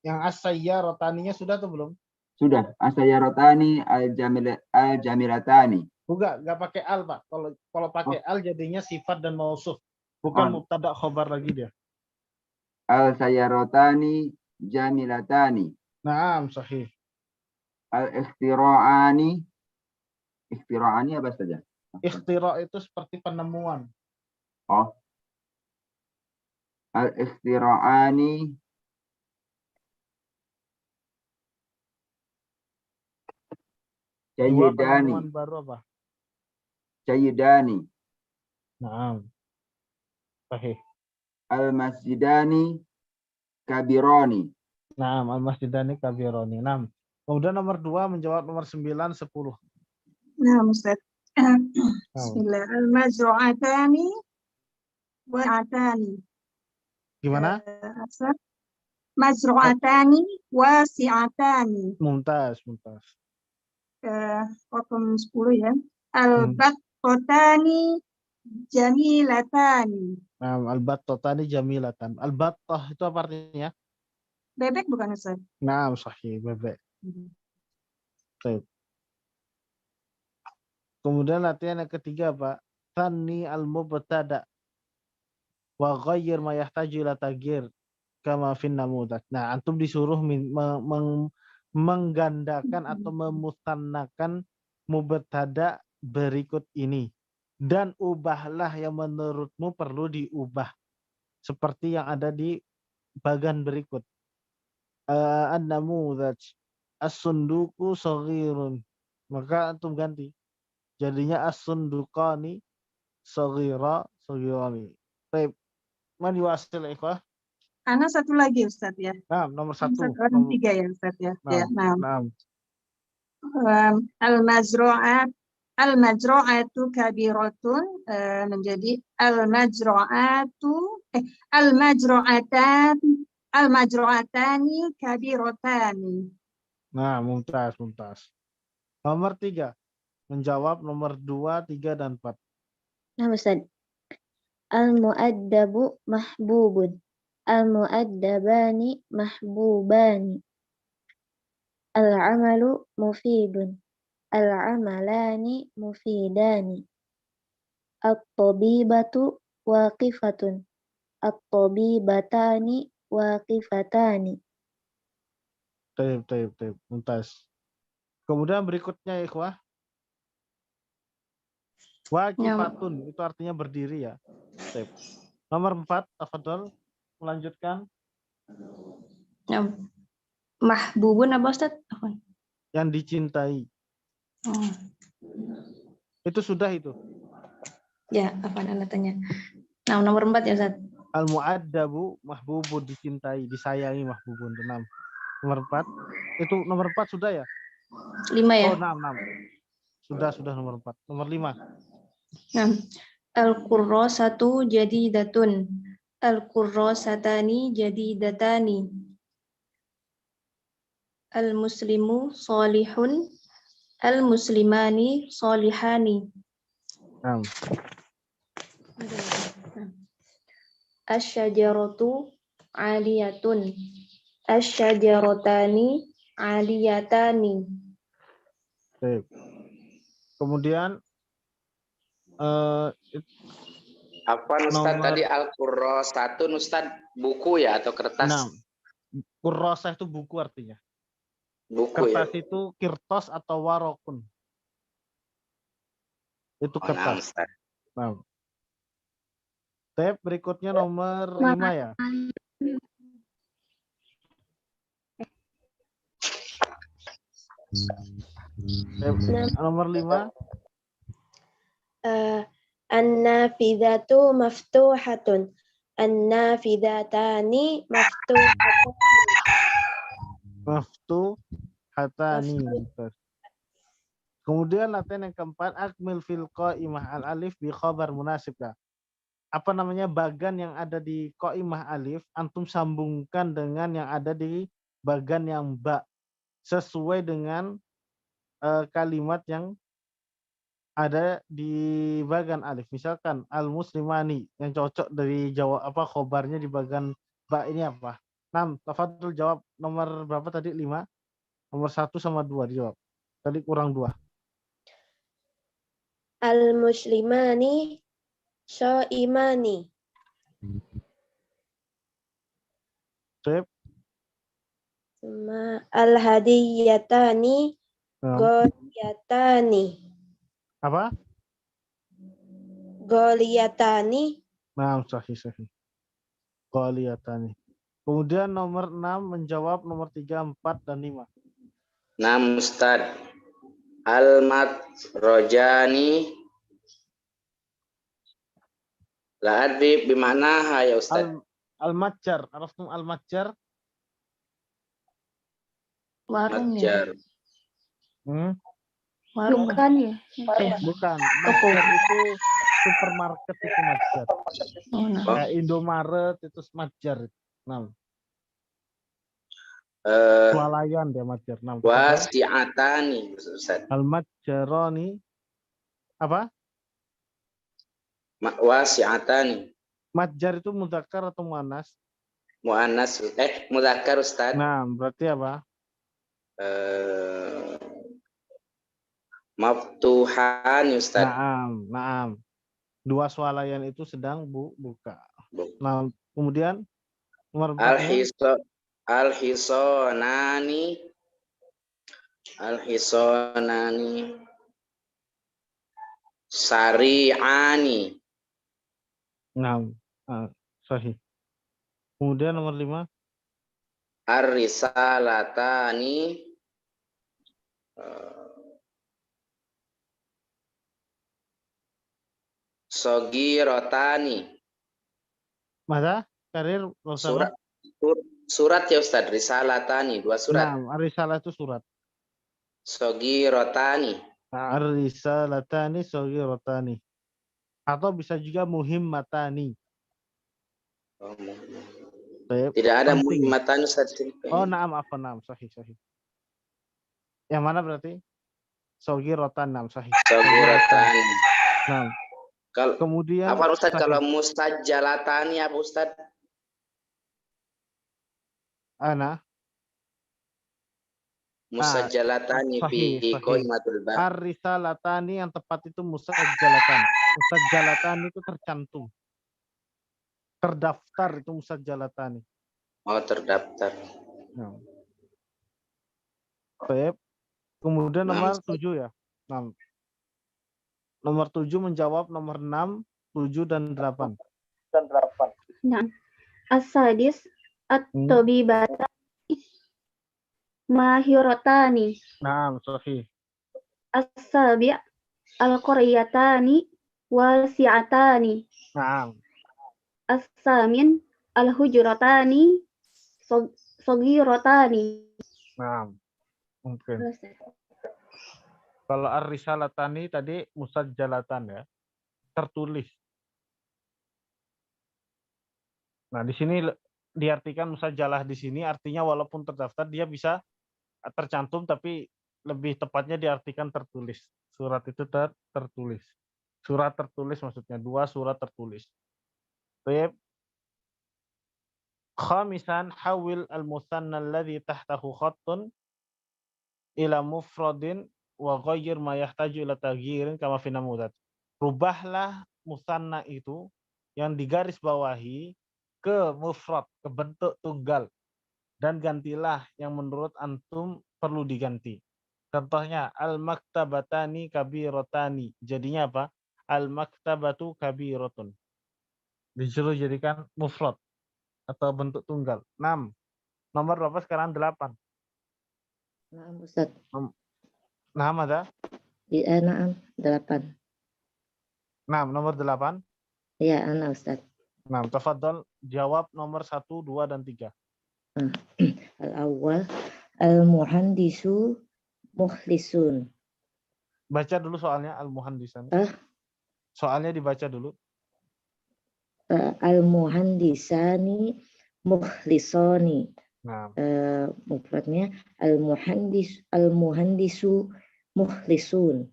Yang as-sayyarataninya sudah atau belum? Sudah. As-sayyaratani al-jamilatani. Enggak pakai al, Pak. Kalau pakai al jadinya sifat dan mausuf. Bukan mubtada khobar lagi dia. Al-sayyaratani jamilatani. Naam, sahih. Al-ikhtira'ani. Ikhtira'ani apa saja? Ikhtira' itu seperti penemuan. Oh. Al-ikhtira'ani Jayyidani. Penemuan baru apa? Jayyidani. Naam. Sahih. Al-masjidani kabirani. Naam, al-masjidani kabirani. Naam. Kemudian nomor 2 menjawab nomor 9, 10. Nah, Ustaz. Bismillah. Al-mazru'atani wasi'atani. Gimana? Mazru'atani wasi'atani. Mumtaz. Rokam 10 ya. Al-battotani jamilatani. Nah, al-battotani jamilatan. Al-battah itu apa artinya? Bebek bukan, Ustaz? Nah, sahih, bebek. Baik. Kemudian latihan yang ketiga, Pak. Thanni al-mubtada wa ghayyir ma yahtaju ila taghyir kama fin namudaj. Nah, antum disuruh menggandakan atau memusannakan mubtada berikut ini. Dan ubahlah yang menurutmu perlu diubah. Seperti yang ada di bagian berikut. An-namudaj. As-sunduku saghirun. Maka antum ganti. Jadinya as-sundukani saghirani. Baik. Man yuwasil ikhwah? Ana satu lagi, Ustaz ya. Nah, nomor 1. Nomor 3 ya, Ustaz ya. Nah. Al-majru'atu kabiratun menjadi al-majru'atani kabiratani. Nah, mumtaz. Nomor 3 menjawab nomor 2, 3, dan 4. Nah, Ustaz. Al-mu'addabu mahbubun. Al-mu'addabani mahbubani. Al-amalu mufidun. Al-amalani mufidani. At-tabibatu waqifatun. At-tabibatani waqifatani. Taib. Mumtaz. Kemudian berikutnya, ikhwah. Waqifatun itu artinya berdiri ya. Taib. Nomor 4, tafadhol melanjutkan. Mahbubun apa, Ustaz? Yang dicintai. Itu sudah itu. Ya, apa tanya? Nah, nomor 4 ya, Ustaz. Al-mu'addabu mahbubun, dicintai, disayangi, mahbubun. 6. Nomor 4. Itu nomor 4 sudah ya? 5 ya? Oh, 6. Sudah nomor 4. Nomor 5. Nah, al-qurrasatu jadidatun. Al-qurrasatani jadidatani. Al-muslimu salihun. Al-muslimani salihani. Asy-syajaratu 'aliyatun. Asy-syajaratani 'aliyatani. Baik. Kemudian apa Ustaz tadi al-qurrasatun, Ustaz, buku ya atau kertas? Nah, qurrasah itu buku artinya. Buku kertas ya. Itu kirtos atau warokun. Itu kertas. Nah. Tab berikutnya nomor 5 ya. Nomor 5. An-nafidatu maftuhatun. An-nafidatani maftuhatani. Maftuhatani. Kemudian latihan yang keempat, akmil fil qaimah al alif bi khabar munasib. Apa namanya bagan yang ada di qaimah alif antum sambungkan dengan yang ada di bagan yang ba sesuai dengan kalimat yang ada di bagan alif. Misalkan al muslimani yang cocok dari jawab apa khobarnya di bagan ba ini apa? 6. Tafadhol jawab nomor berapa tadi? 5. Nomor 1 sama 2 dijawab. Tadi kurang 2. Al muslimani syaimani. Sip. Al hadiyatani goliyatani. Apa? Goliyatani. Nah, sahih. Goliyatani. Kemudian nomor 6 menjawab nomor 3, 4, dan 5. 6 Ustaz. Al-matrojani. La adri bimana ya Ustaz? Al-matjar. Araftum al-matjar? Warung Matjar. ya. Warung Bukan ya. Bukan. Matjar itu supermarket itu matjar. Oh, nah. Kayak Indomaret itu matjar. 6. Swalayan dia matjar. 6. Wasi'atani Ustaz. Al-matjarani. Apa? Wasi'atani. Matjar itu mudzakkar atau muannas? Muannas. Mudzakkar Ustaz. Nah, berarti apa? Maftuhan Ustaz. Naam. 2 swalayan itu sedang buka. Nah, kemudian nomor Al-hisonani sari'ani. Nah, sahih. Kemudian nomor 5. Ar-risalatani sogirotani. Masa? Karir Surat ya Ustaz, risalatani, 2 surat. Nah, ar-risalah itu surat. Sogirotani. Nah, ar-risalatani sogirotani. Atau bisa juga muhimmatani. Tidak ada muhimmatani Ustaz. Oh, naam. Sahih. Yang mana berarti? Sogirotan, naam, sahih. Sogirotani. Nah, kemudian apa Ustaz kalau mustajjalatani apa Ustaz? Ana Musajjalatani fi qaimatul ba. Ar-risalatani yang tepat itu musajjalatan. Musajjalatan itu tercantum. Terdaftar itu musajjalatani. Oh, terdaftar. Nah. Baik. Kemudian nomor 7 ya. Nah. Nomor 7 menjawab nomor 6, 7 dan 8. Nah. As-sadis at-tabibatani mahirotani. Nah, sahih. As-sabi' al-qaryatani wasi'atani. Nah. As-samin al-hujratani sogirotani. Nah, mungkin. Kalau ar-risalatani tadi musajjalatan ya, tertulis. Nah, di sini diartikan musajjalah di sini artinya walaupun terdaftar dia bisa tercantum tapi lebih tepatnya diartikan tertulis. Surat itu tertulis. Surat tertulis maksudnya 2 surat tertulis. Baik. Khamisan hawil al-musanna alladhi tahtahu khattun ila mufradin wa ghayyir ma yahtaju ila taghyirin kama fi namudhat. Rubahlah musanna itu yang digaris bawahi ke mufrad, ke bentuk tunggal, dan gantilah yang menurut antum perlu diganti. Contohnya al-maktabatani kabirotani. Jadinya apa? Al-maktabatu kabiratun. Disuruh jadikan mufrad atau bentuk tunggal. 6. Nomor berapa sekarang? 8. Naam Ustaz. Nah, ada? Naam, 8. Nah, nomor 8. Iya, ana Ustaz. Nah, tafadhol jawab nomor 1, 2, dan 3. Al-awwal al-muhandisu mukhlisun. Baca dulu soalnya al-muhandisan. Soalnya dibaca dulu. Al-muhandisani mukhlisani. Nah, mufradnya al-muhandisu mukhlisun.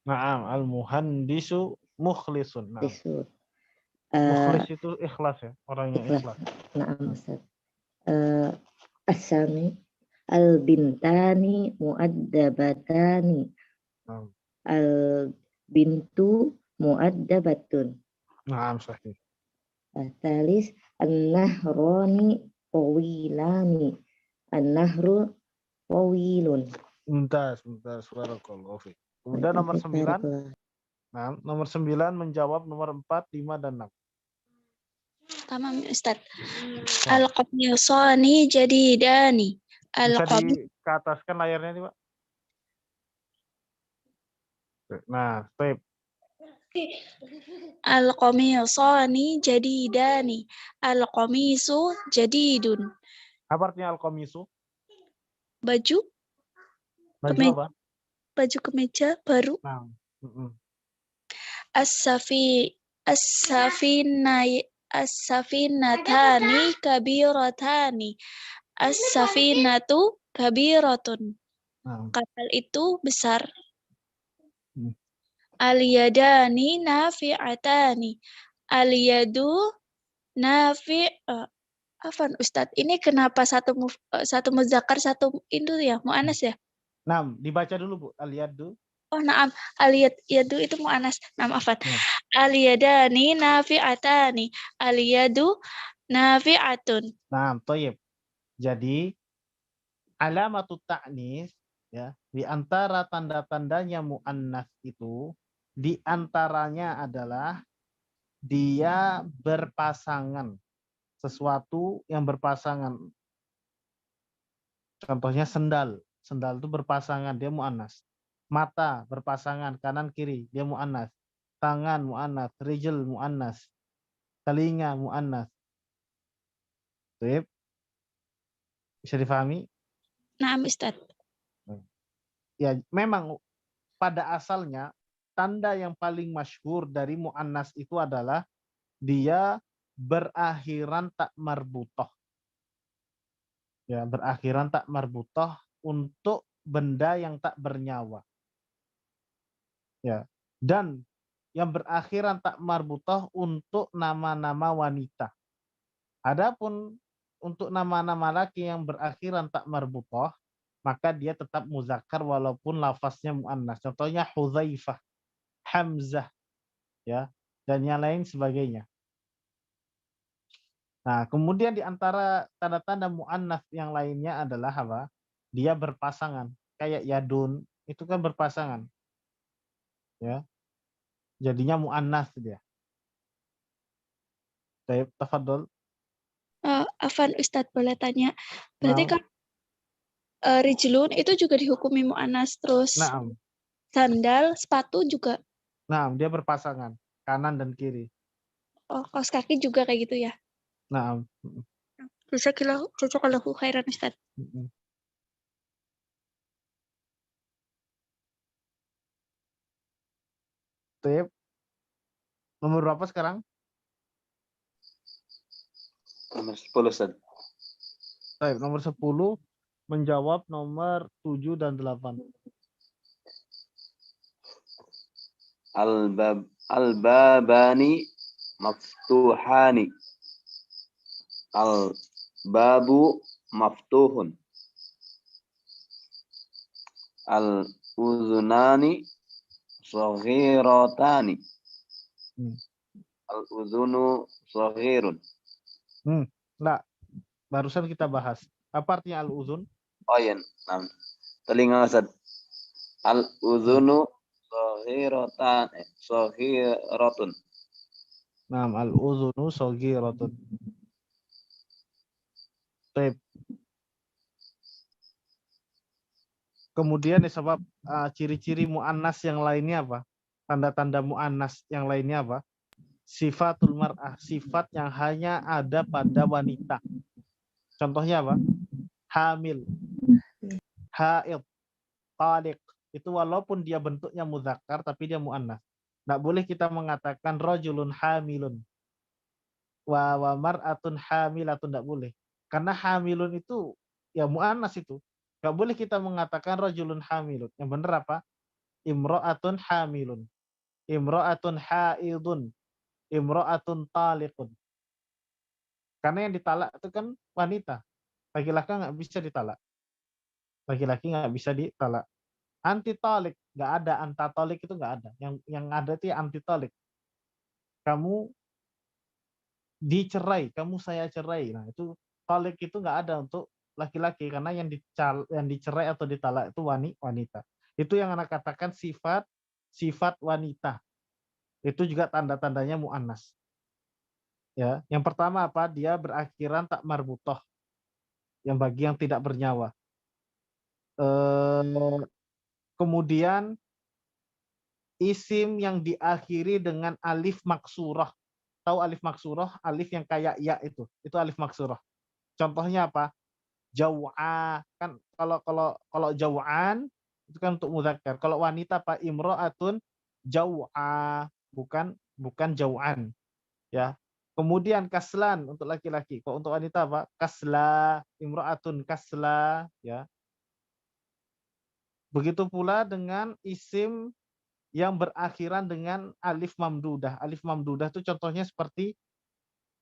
Naam, al-muhandisu mukhlisun. Nah, Mukhlisun. mukhlis itu ikhlas ya, orang yang ikhlas. Naam, Ustaz. As-sami al-bintani muaddabatani. Al-bintu muaddabatun. Naam, sahih. Talis an-nahrani tawilani. An-nahru tawilun. Sebentar, barakallahu fiik. Kemudian nomor 9. Nah, nomor 9 menjawab nomor 4, 5, dan 6. Tamam, Ustaz. Al-qamisani jadidani. Bisa ke ataskan layarnya nih, Pak. Nah, step. Al-qamisani jadidani. Al-qamisu jadidun. Apa artinya al-qamisu? Baju. Baju apa? Baju kemeja baru. Nah. As-safinatani kabiratani. As-safinatu kabiratun. Kapal itu besar. Al-yadani nafi'atani. Al-yadu Afan Ustadz, ini kenapa satu muzakkar, satu itu ya, mu'anas ya? Nah, dibaca dulu Bu, al-yadu. Oh, naam, al-yadu itu mu'anas. Naam, afan. Al-yadani nafi'atani. Al-yadu nafi'atun. Nah, toyib. Jadi alamatut ta'nis ya, di antara tanda-tandanya mu'annas itu, di antaranya adalah dia berpasangan. Sesuatu yang berpasangan. Contohnya sendal. Sendal itu berpasangan, dia mu'annas. Mata berpasangan, kanan kiri, dia mu'annas. Tangan mu'annas, rijl mu'annas. Telinga mu'annas. Bisa difahami? Nah, Ustaz. Ya, memang pada asalnya tanda yang paling masyhur dari mu'annas itu adalah dia berakhiran tak marbutoh. Ya, berakhiran tak marbutoh untuk benda yang tak bernyawa. Ya, dan yang berakhiran tak marbutoh untuk nama-nama wanita. Adapun untuk nama-nama laki yang berakhiran tak marbutoh, maka dia tetap muzakkar walaupun lafaznya muannas. Contohnya Hudzaifah, Hamzah, ya, dan yang lain sebagainya. Nah, kemudian di antara tanda-tanda muannas yang lainnya adalah apa? Dia berpasangan. Kayak yadun, itu kan berpasangan. Ya. Jadinya muannas dia. Baik, tafadhol. Afan Ustadz, boleh tanya. Berarti kan rijlun itu juga dihukumi mu'anas, terus sandal, sepatu juga. Nah, dia berpasangan kanan dan kiri. Oh, kaos kaki juga kayak gitu ya. Nah, jazakallahu khairan Ustadz. Tip. Nomor berapa sekarang? Nomor 10, Ustaz. Baik, nomor 10 menjawab nomor 7 dan 8. Al-babani maftuhani. Al-babu maftuhun. Al-uzunani saghiratani. Al-uzunu saghirun. Nah, barusan kita bahas. Apa artinya al-uzun? Oh iya, nah. Telinga, Ustaz. Al-uzunu saghiratun. Nah, al-uzunu saghiratun. Baik. Kemudian sebab ciri-ciri mu'annas yang lainnya apa? Tanda-tanda mu'annas yang lainnya apa? Sifatul mar'ah, sifat yang hanya ada pada wanita. Contohnya apa? Hamil, haid, taliq. Itu walaupun dia bentuknya muzakkar tapi dia muannas. Nggak boleh kita mengatakan rajulun hamilun. Wa mar'atun hamilatun, nggak boleh. Karena hamilun itu ya muannas itu. Nggak boleh kita mengatakan rajulun hamilun. Yang benar apa? Imra'atun hamilun. Imra'atun haidun. Imra'atun taliqun. Karena yang ditalak itu kan wanita. Laki-laki nggak bisa ditalak. Laki-laki nggak bisa ditalak. Anti talik nggak ada, antatolik itu nggak ada. Yang ada itu ya anti talik. Kamu dicerai, kamu saya cerai. Nah itu talik itu nggak ada untuk laki-laki karena yang dicerai atau ditalak itu wanita. Itu yang anak katakan sifat wanita. Itu juga tanda-tandanya muannas. Ya, yang pertama apa? Dia berakhiran tak marbutoh. Yang bagi yang tidak bernyawa. Kemudian isim yang diakhiri dengan alif maksurah. Tahu alif maksurah? Alif yang kayak ya itu alif maksurah. Contohnya apa? Jaw'a. Kan kalau jaw'an itu kan untuk mudzakkar. Kalau wanita apa? Imra'atun jaw'a, bukan jaw'an. Ya. Kemudian kaslan untuk laki-laki. Kalau untuk wanita apa? Kasla, imra'atun kasla, ya. Begitu pula dengan isim yang berakhiran dengan alif mamdudah. Alif mamdudah itu contohnya seperti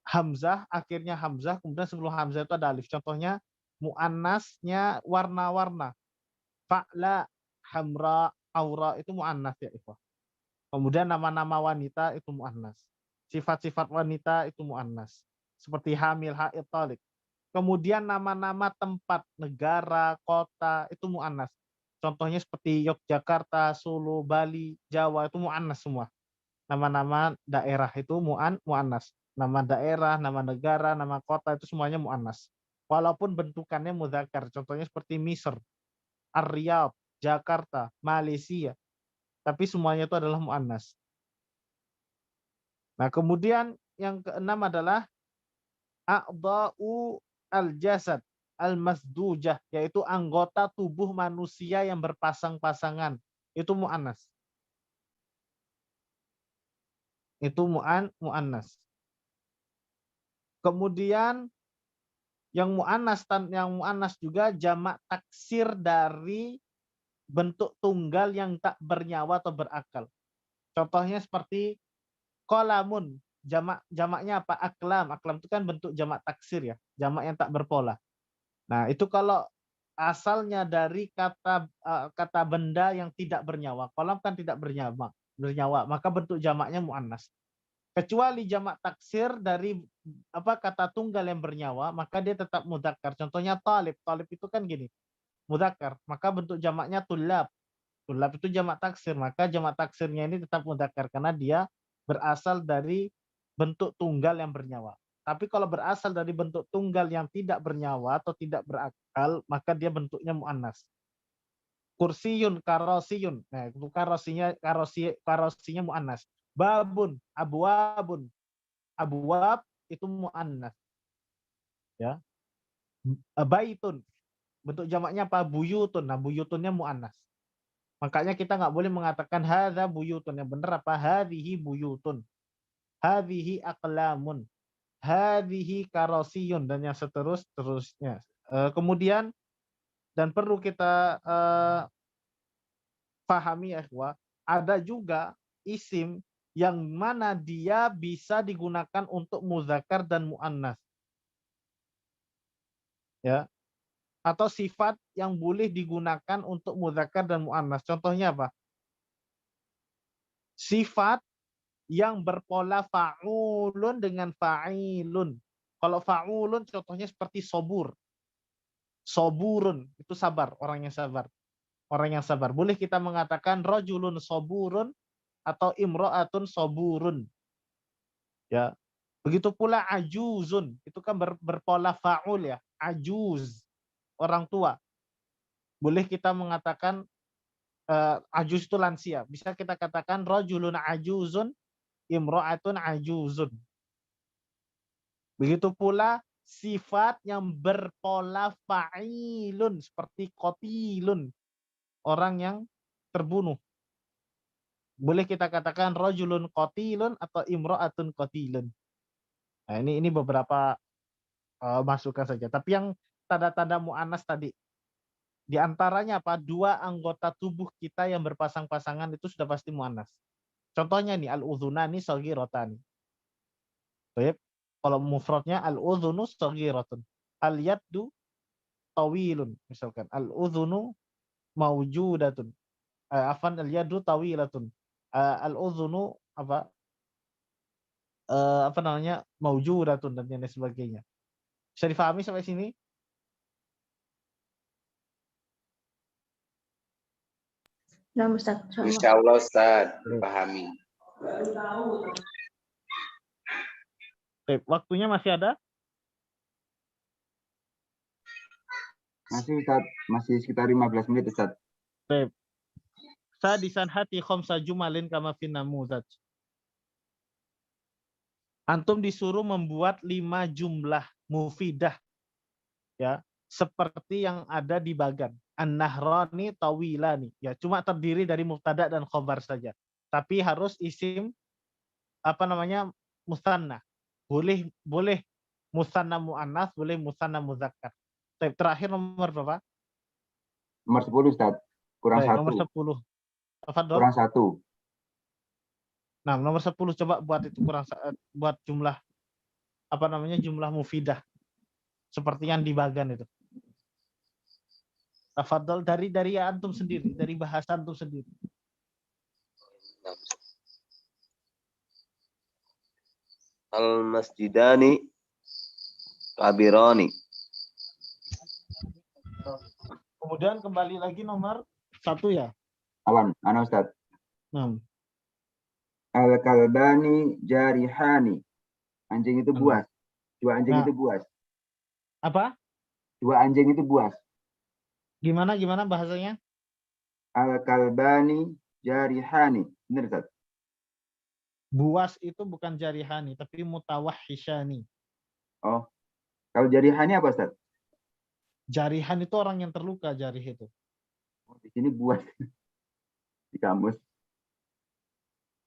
hamzah, akhirnya hamzah, kemudian sebelum hamzah itu ada alif. Contohnya muannasnya warna-warna. Fa'la, hamra, aura itu muannas ya ikhwah. Kemudian nama-nama wanita itu muannas. Sifat-sifat wanita itu muannas. Seperti hamil, haid, talik. Kemudian nama-nama tempat, negara, kota itu muannas. Contohnya seperti Yogyakarta, Solo, Bali, Jawa itu muannas semua. Nama-nama daerah itu muannas. Nama daerah, nama negara, nama kota itu semuanya muannas. Walaupun bentukannya mudzakkar. Contohnya seperti Misr, Ar-Riyadh, Jakarta, Malaysia. Tapi semuanya itu adalah muannas. Nah, kemudian yang keenam adalah a'dha'u al-jasad al-masdujah, yaitu anggota tubuh manusia yang berpasang-pasangan. Itu muannas. Itu muannas. Kemudian yang muannas juga jamak taksir dari bentuk tunggal yang tak bernyawa atau berakal. Contohnya seperti qalamun, jamaknya apa? Aklam. Aklam itu kan bentuk jamak taksir ya, jamak yang tak berpola. Nah, itu kalau asalnya dari kata benda yang tidak bernyawa. Qalam kan tidak bernyawa, maka bentuk jamaknya muannas. Kecuali jamak taksir dari kata tunggal yang bernyawa, maka dia tetap mudzakkar. Contohnya talib. Talib itu kan gini, mudzakkar, maka bentuk jamaknya tulab. Tulab itu jamak taksir, maka jamak taksirnya ini tetap mudzakkar karena dia berasal dari bentuk tunggal yang bernyawa. Tapi kalau berasal dari bentuk tunggal yang tidak bernyawa atau tidak berakal, maka dia bentuknya muannas. Kursiyun, karosiyun. Nah, itu karosinya muannas. Babun, abwabun. Abwab itu muannas. Ya. Baitun. Bentuk jamaknya apa? Buyutun. Nah, buyutunnya muannas. Makanya kita nggak boleh mengatakan hadza buyutun. Yang benar apa? Hadhihi buyutun. Hadhihi aqlamun. Hadhihi karosiyun dan yang seterusnya. Kemudian dan perlu kita pahami ya, ada juga isim yang mana dia bisa digunakan untuk muzakkar dan muannas. Ya. Atau sifat yang boleh digunakan untuk muzakkar dan muannas. Contohnya apa? Sifat yang berpola fa'ulun dengan fa'ilun. Kalau fa'ulun contohnya seperti sobur. Soburun, itu sabar, orang yang sabar. Orang yang sabar. Boleh kita mengatakan rajulun soburun atau imra'atun soburun. Ya. Begitu pula ajuzun, itu kan berpola fa'ul ya. Ajuz, orang tua. Boleh kita mengatakan ajuz itu lansia. Bisa kita katakan rajulun ajuzun, imra'atun ajuzun. Begitu pula sifat yang berpola fa'ilun seperti qatilun, orang yang terbunuh. Boleh kita katakan rajulun qatilun atau imra'atun qatilun. Nah, ini beberapa masukan saja. Tapi yang tanda-tanda mu'annas tadi, di antaranya apa? Dua anggota tubuh kita yang berpasang-pasangan itu sudah pasti mu'annas. Contohnya nih, al-udhunani saghiratan. Baik. Kalau mufradnya al-udhunu saghiratun. Al-yaddu tawilun misalkan. Al-udhunu mawjudatun. Afan al-yaddu tawilatun. Al-udhunu apa namanya? Mawjudatun dan lain sebagainya. Bisa difahami sampai sini? Nah, Ustaz. Insya Allah Ustaz, dipahami. Waktunya masih ada? Masih Ustaz, masih sekitar 15 menit Ustaz. Sadisan hati khamsa jumalin kama fin namuzaj. Antum disuruh membuat 5 jumlah mufidah ya, seperti yang ada di bagan. An-nahrani tawilani, ya cuma terdiri dari mubtada dan khobar saja. Tapi harus isim musanna. Boleh musanna muannas, boleh musanna muzakkar. Terakhir nomor berapa? Nomor 10 Ustaz. Kurang 1. Nomor 10. Kurang 1. Nah, nomor 10 coba buat itu buat jumlah jumlah mufidah seperti yang di bagan itu. Tafadhol dari antum sendiri, dari bahasa antum sendiri. Al-masjidani kabirani. Kemudian kembali lagi nomor 1 ya. Ana Ustaz. Nah. Al-kalbani jarihani. Anjing itu buas. 2 anjing itu buas. Apa? 2 anjing itu buas. Gimana bahasanya? Al-kalbani jarihani. Benar Ustaz? Buas itu bukan jarihani, tapi mutawahhishani. Oh. Kalau jarihani apa Ustaz? Jarihan itu orang yang terluka, jarih itu. Oh, di sini buas. Di kamus.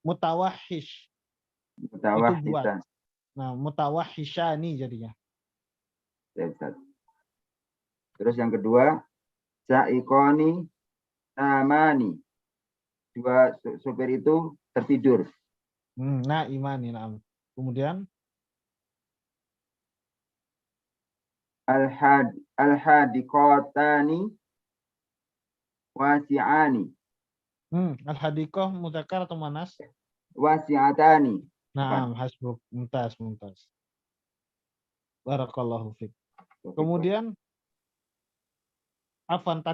Mutawahhish. Mutawahhishan. Itu buas. Nah, mutawahhishani jadinya. Ya, Ustaz. Terus yang kedua, sa'iqoni namani. 2 sopir itu tertidur. Nah, imani. Nah. Kemudian al-hadiqatani wasi'ani. Al-hadiqah mudzakkar atau muannas? Wasi'atani. Nah, hasbuk. Mumtaz. Barakallahu fiik. Kemudian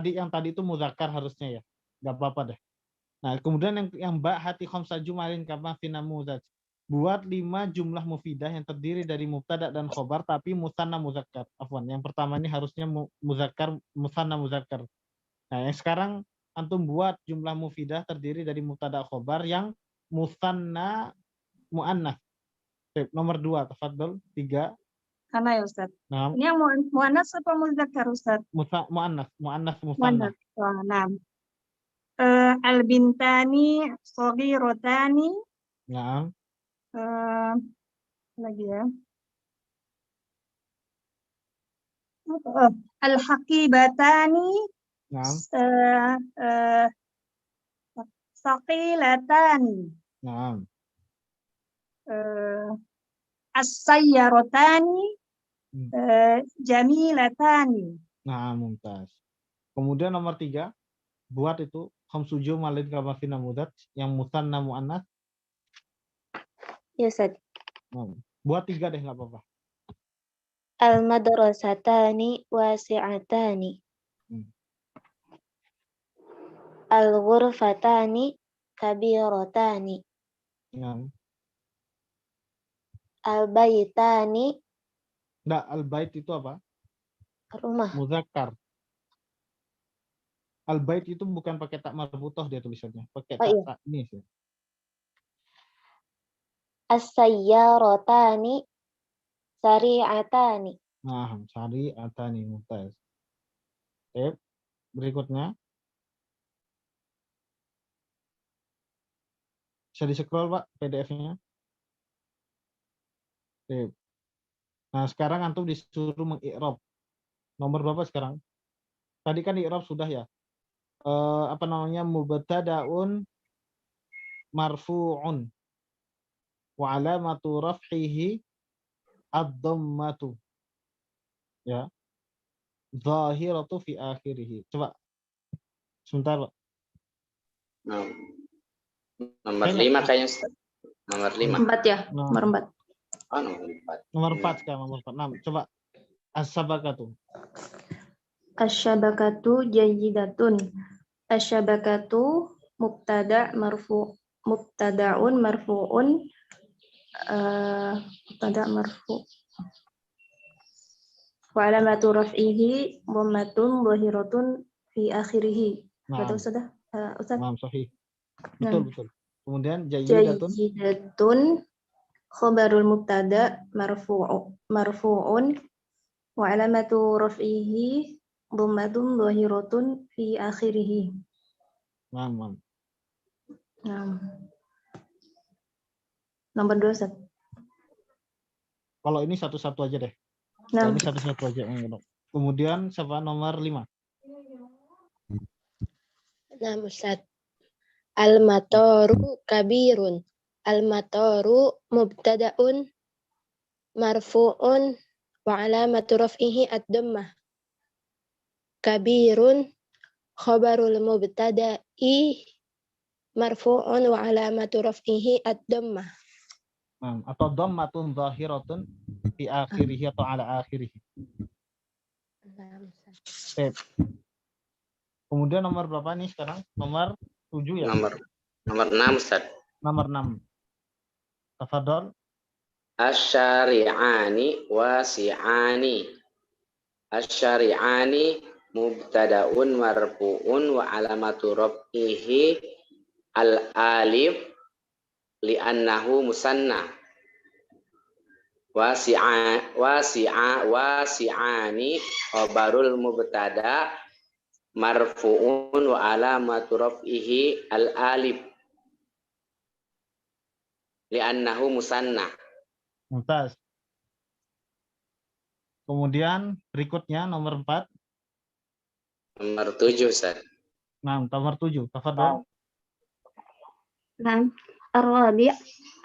yang tadi itu mudzakkar harusnya ya. Enggak apa-apa deh. Nah, kemudian yang hati khamsa jumalin kama fi namuzaj. Buat 5 jumlah mufidah yang terdiri dari mubtada dan khobar tapi musanna muzakkar. Yang pertama ini harusnya muzakkar, musanna muzakkar. Nah, yang sekarang antum buat jumlah mufidah terdiri dari mubtada khobar yang musanna muannas. Nomor 2, tafadhol. 3. Ana ya Ustaz. Nah. Ini yang muannas apa muzakkar Ustaz? Muannas musanna. Nah. Al-bintani saghirotani. Nah. Lagi ya. Al-haqibatani. Nah. Saqilatani. Nah. As-sayyaratani jamilatani. Nah, mumtaz. Kemudian nomor 3, buat itu khamsu jumalin kama fi namuzaj yang musanna muannas. Ya, Ustaz. Buat 3 deh, nggak apa-apa. Al-madrasatani wasi'atani. Al-ghurfatani kabiratani. Al-baitani. Enggak, al-bait itu apa? Rumah. Muzakkar. Al-bait itu bukan pakai tak marbutoh dia tulisannya, pakai iya. tak ini sih. As-sayyaratani sari'atani. Nah, sari'atani mumtaz. Berikutnya. Bisa di-scroll, Pak, PDF-nya. Nah, sekarang antum disuruh mengi'rab. Nomor berapa sekarang? Tadi kan i'rab sudah ya. Mubtada'un marfu'un wa alamatu raf'ihi ad-dhammatu. Ya. Zahiratu fi akhirih. Coba. Sebentar, Pak. Nomor 5 kayaknya, Ustaz. Nomor 5. 4 ya, nomor 4. Oh, nomor 4. Nomor 4 sekarang, nomor 4. Nah, coba. As-sabakatu. Asyabakatu jayyidatun. Asyabakatu mubtada' mubtada'un marfu'un mubtada' marfu'. Wa alamatu raf'ihi dhammatun dhahiratun fi akhirih. Betul sudah, Ustaz? Nah, sahih. Betul. Kemudian jayyidatun khabarul mubtada' marfu'un wa alamatu raf'ihi dhammatun dhahiratun fi akhirih. Nah. Nomor 2, Ustaz. Kalau ini satu-satu aja deh. Ini satu-satu aja. Kemudian siapa nomor 5? Nah, Ustaz. Al-mataru kabirun. Al-mataru mubtada'un marfu'un wa alamatu raf'ihi ad-dhammah. Kabirun khabarul mubtada'i marfu'un wa alamatu raf'ihi ad-dhammah. Atau dhammatun zahiratun fi akhirih atau ala akhirih. Kemudian nomor berapa nih sekarang? Nomor 7 ya? Nomor 6, Ustaz. Nomor 6. Tafadhol. Asy-syari'ani wasi'ani. Asy-syari'ani mubtada'un marfu'un wa alamatu raf'ihi al-alif li'annahu musanna. Wasi'ani khabarul mubtada' marfu'un wa alamatu raf'ihi al-alif li'annahu musanna. Mumtaz. Kemudian berikutnya nomor 4. Nomor 7, Ustaz. Nah, nomor 7. Tafadhol. Nah, ar-rabi'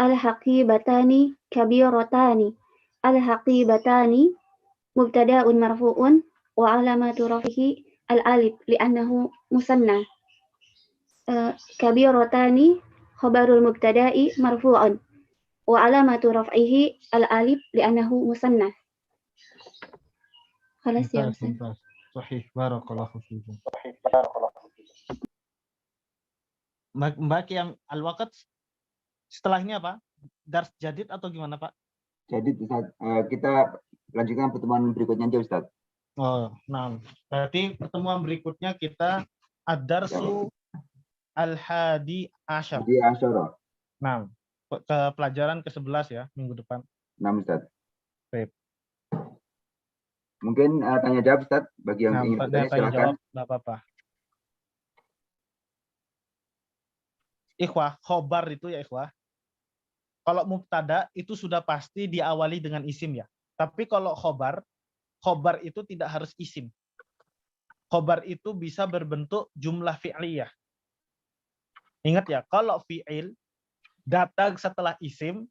al-haqibatani kabiratani. Al-haqibatani mubtada'un marfu'un wa alamatu raf'ihi al-alif li'annahu musanna. Kabiratani khabarul mubtada'i marfu'un wa alamatu raf'ihi al-alif li'annahu musanna. Khalas ya, Ustaz. Sahih, barakallahu fiikum. Mbak yang al-waqt setelahnya apa? Dars jadid atau gimana, Pak? Jadid, Ustaz. Kita lanjutkan pertemuan berikutnya aja, Ustaz. Oh, nah. Berarti pertemuan berikutnya kita ad-darsu al-hadi asyar. Nah, ke pelajaran ke-11 ya, minggu depan. Nah, Ustaz. Baik. Mungkin tanya jawab, Ustaz, bagi yang ingin bertanya, silakan. Jawab, enggak apa-apa. Ikhwah, khobar itu ya ikhwah. Kalau mubtada itu sudah pasti diawali dengan isim ya. Tapi kalau khobar itu tidak harus isim. Khobar itu bisa berbentuk jumlah fi'liyah. Ingat ya, kalau fi'il datang setelah isim,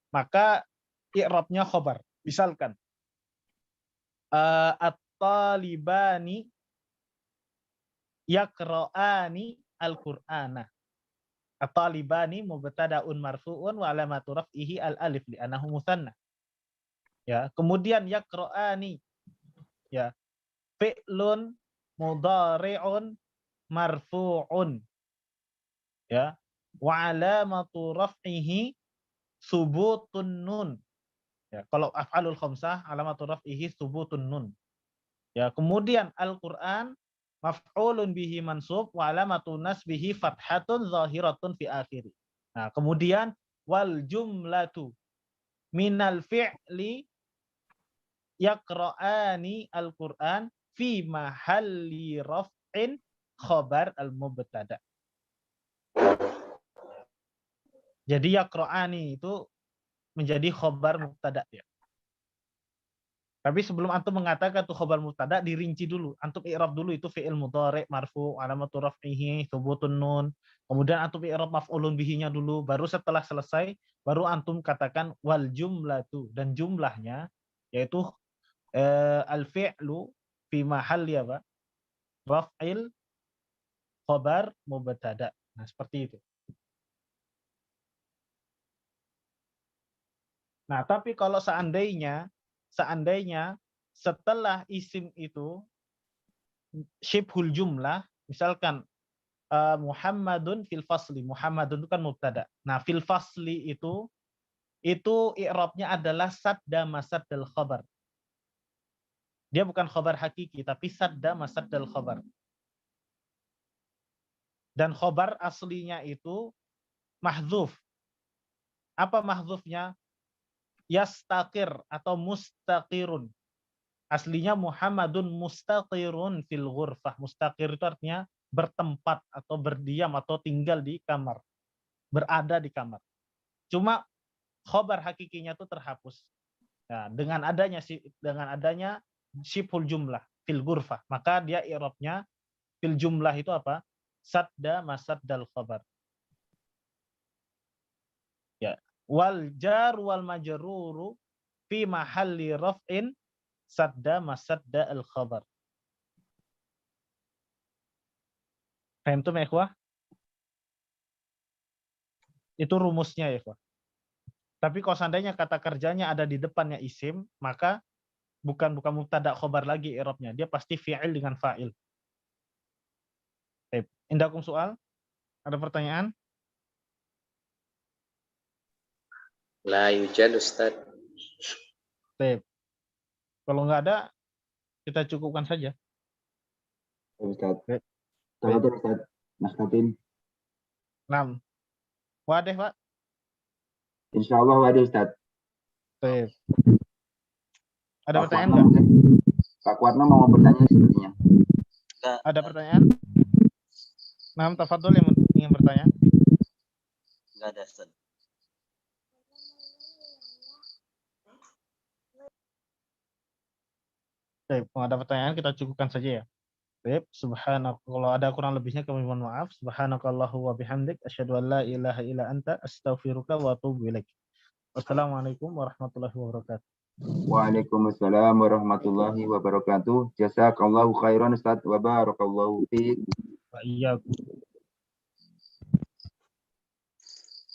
maka i'rabnya khobar. Misalkan, at-talibani yaqra'ani al-Qur'ana. At-talibani mubtada'un marfu'un wa alamatu raf'ihi al-alif li'annahu musanna. Ya, kemudian yaqra'ani ya, fi'lun mudhari'un marfu'un. Ya, wa alamatu raf'ihi subutun nun. Ya, kalau af'alul khamsah alamatu raf'ihi subutun nun. Ya, kemudian Al-Qur'an maf'ulun bihi mansub wa alamatu nasbihi fathatun zahiratun fi akhiri. Nah, kemudian wal jumlatu minal fi'li yaqra'ani al-Qur'an fi mahalli raf'in khabar al-mubtada. Jadi yaqra'ani itu menjadi khabar mubtada ya. Tapi sebelum antum mengatakan tuh khabar mubtada, dirinci dulu. Antum i'rab dulu itu fi'il mudhari' marfu' alamatu raf'ihi thubutun nun. Kemudian antum i'rab maf'ulun bihi-nya dulu, baru setelah selesai baru antum katakan wal jumlatu, dan jumlahnya yaitu al-fi'lu fi mahalli apa? Raf'il khabar mubtada. Nah, seperti itu. Nah, tapi kalau seandainya setelah isim itu syibhul jumlah, misalkan Muhammadun fil fasli, Muhammadun itu kan mubtada. Nah, fil fasli itu i'rabnya adalah sadda masaddal khabar. Dia bukan khabar hakiki, tapi sadda masaddal khabar. Dan khabar aslinya itu mahdzuf. Apa mahdzufnya? Yastaqir atau mustaqirun. Aslinya Muhammadun mustaqirun fil ghurfah. Mustaqir itu artinya bertempat atau berdiam atau tinggal di kamar. Berada di kamar. Cuma khabar hakikinya itu terhapus. Nah, dengan adanya syibhul jumlah fil ghurfah, maka dia i'rabnya fil jumlah itu apa? Sadda masaddal khabar. Ya. Wal jar wal majruru fi mahalli raf'in sadda masadda al khabar. Paham tuh ya ikhwah? Itu rumusnya ya ikhwah. Tapi kalau seandainya kata kerjanya ada di depannya isim, maka bukan mubtada khabar lagi i'rabnya, dia pasti fi'il dengan fa'il. Baik, indakum soal? Ada pertanyaan? La yujad Ustaz. Baik. Kalau nggak ada, kita cukupkan saja. Ustaz. Baik. Tafadhol Ustaz. Nakhtatim. 6. Wadah, Pak? Insyaallah wadah Ustaz. Baik. Ada pertanyaan nggak? Pak Kuatno mau bertanya sepertinya. Ada pertanyaan? Nah, tafadhol yang ingin bertanya. Enggak ada, Ustaz. Baik, kalau ada pertanyaan kita cukupkan saja ya. Baik, subhanak. Kalau ada kurang lebihnya kami mohon maaf. Subhanakallahu wa bihamdik asyhadu an la ilaha illa anta astaghfiruka wa atubu ilaik. Wassalamualaikum warahmatullahi wabarakatuh. Waalaikumsalam warahmatullahi wabarakatuh. Jazakallahu khairan Ustaz wa barakallahu fiik. Wa iyyakum.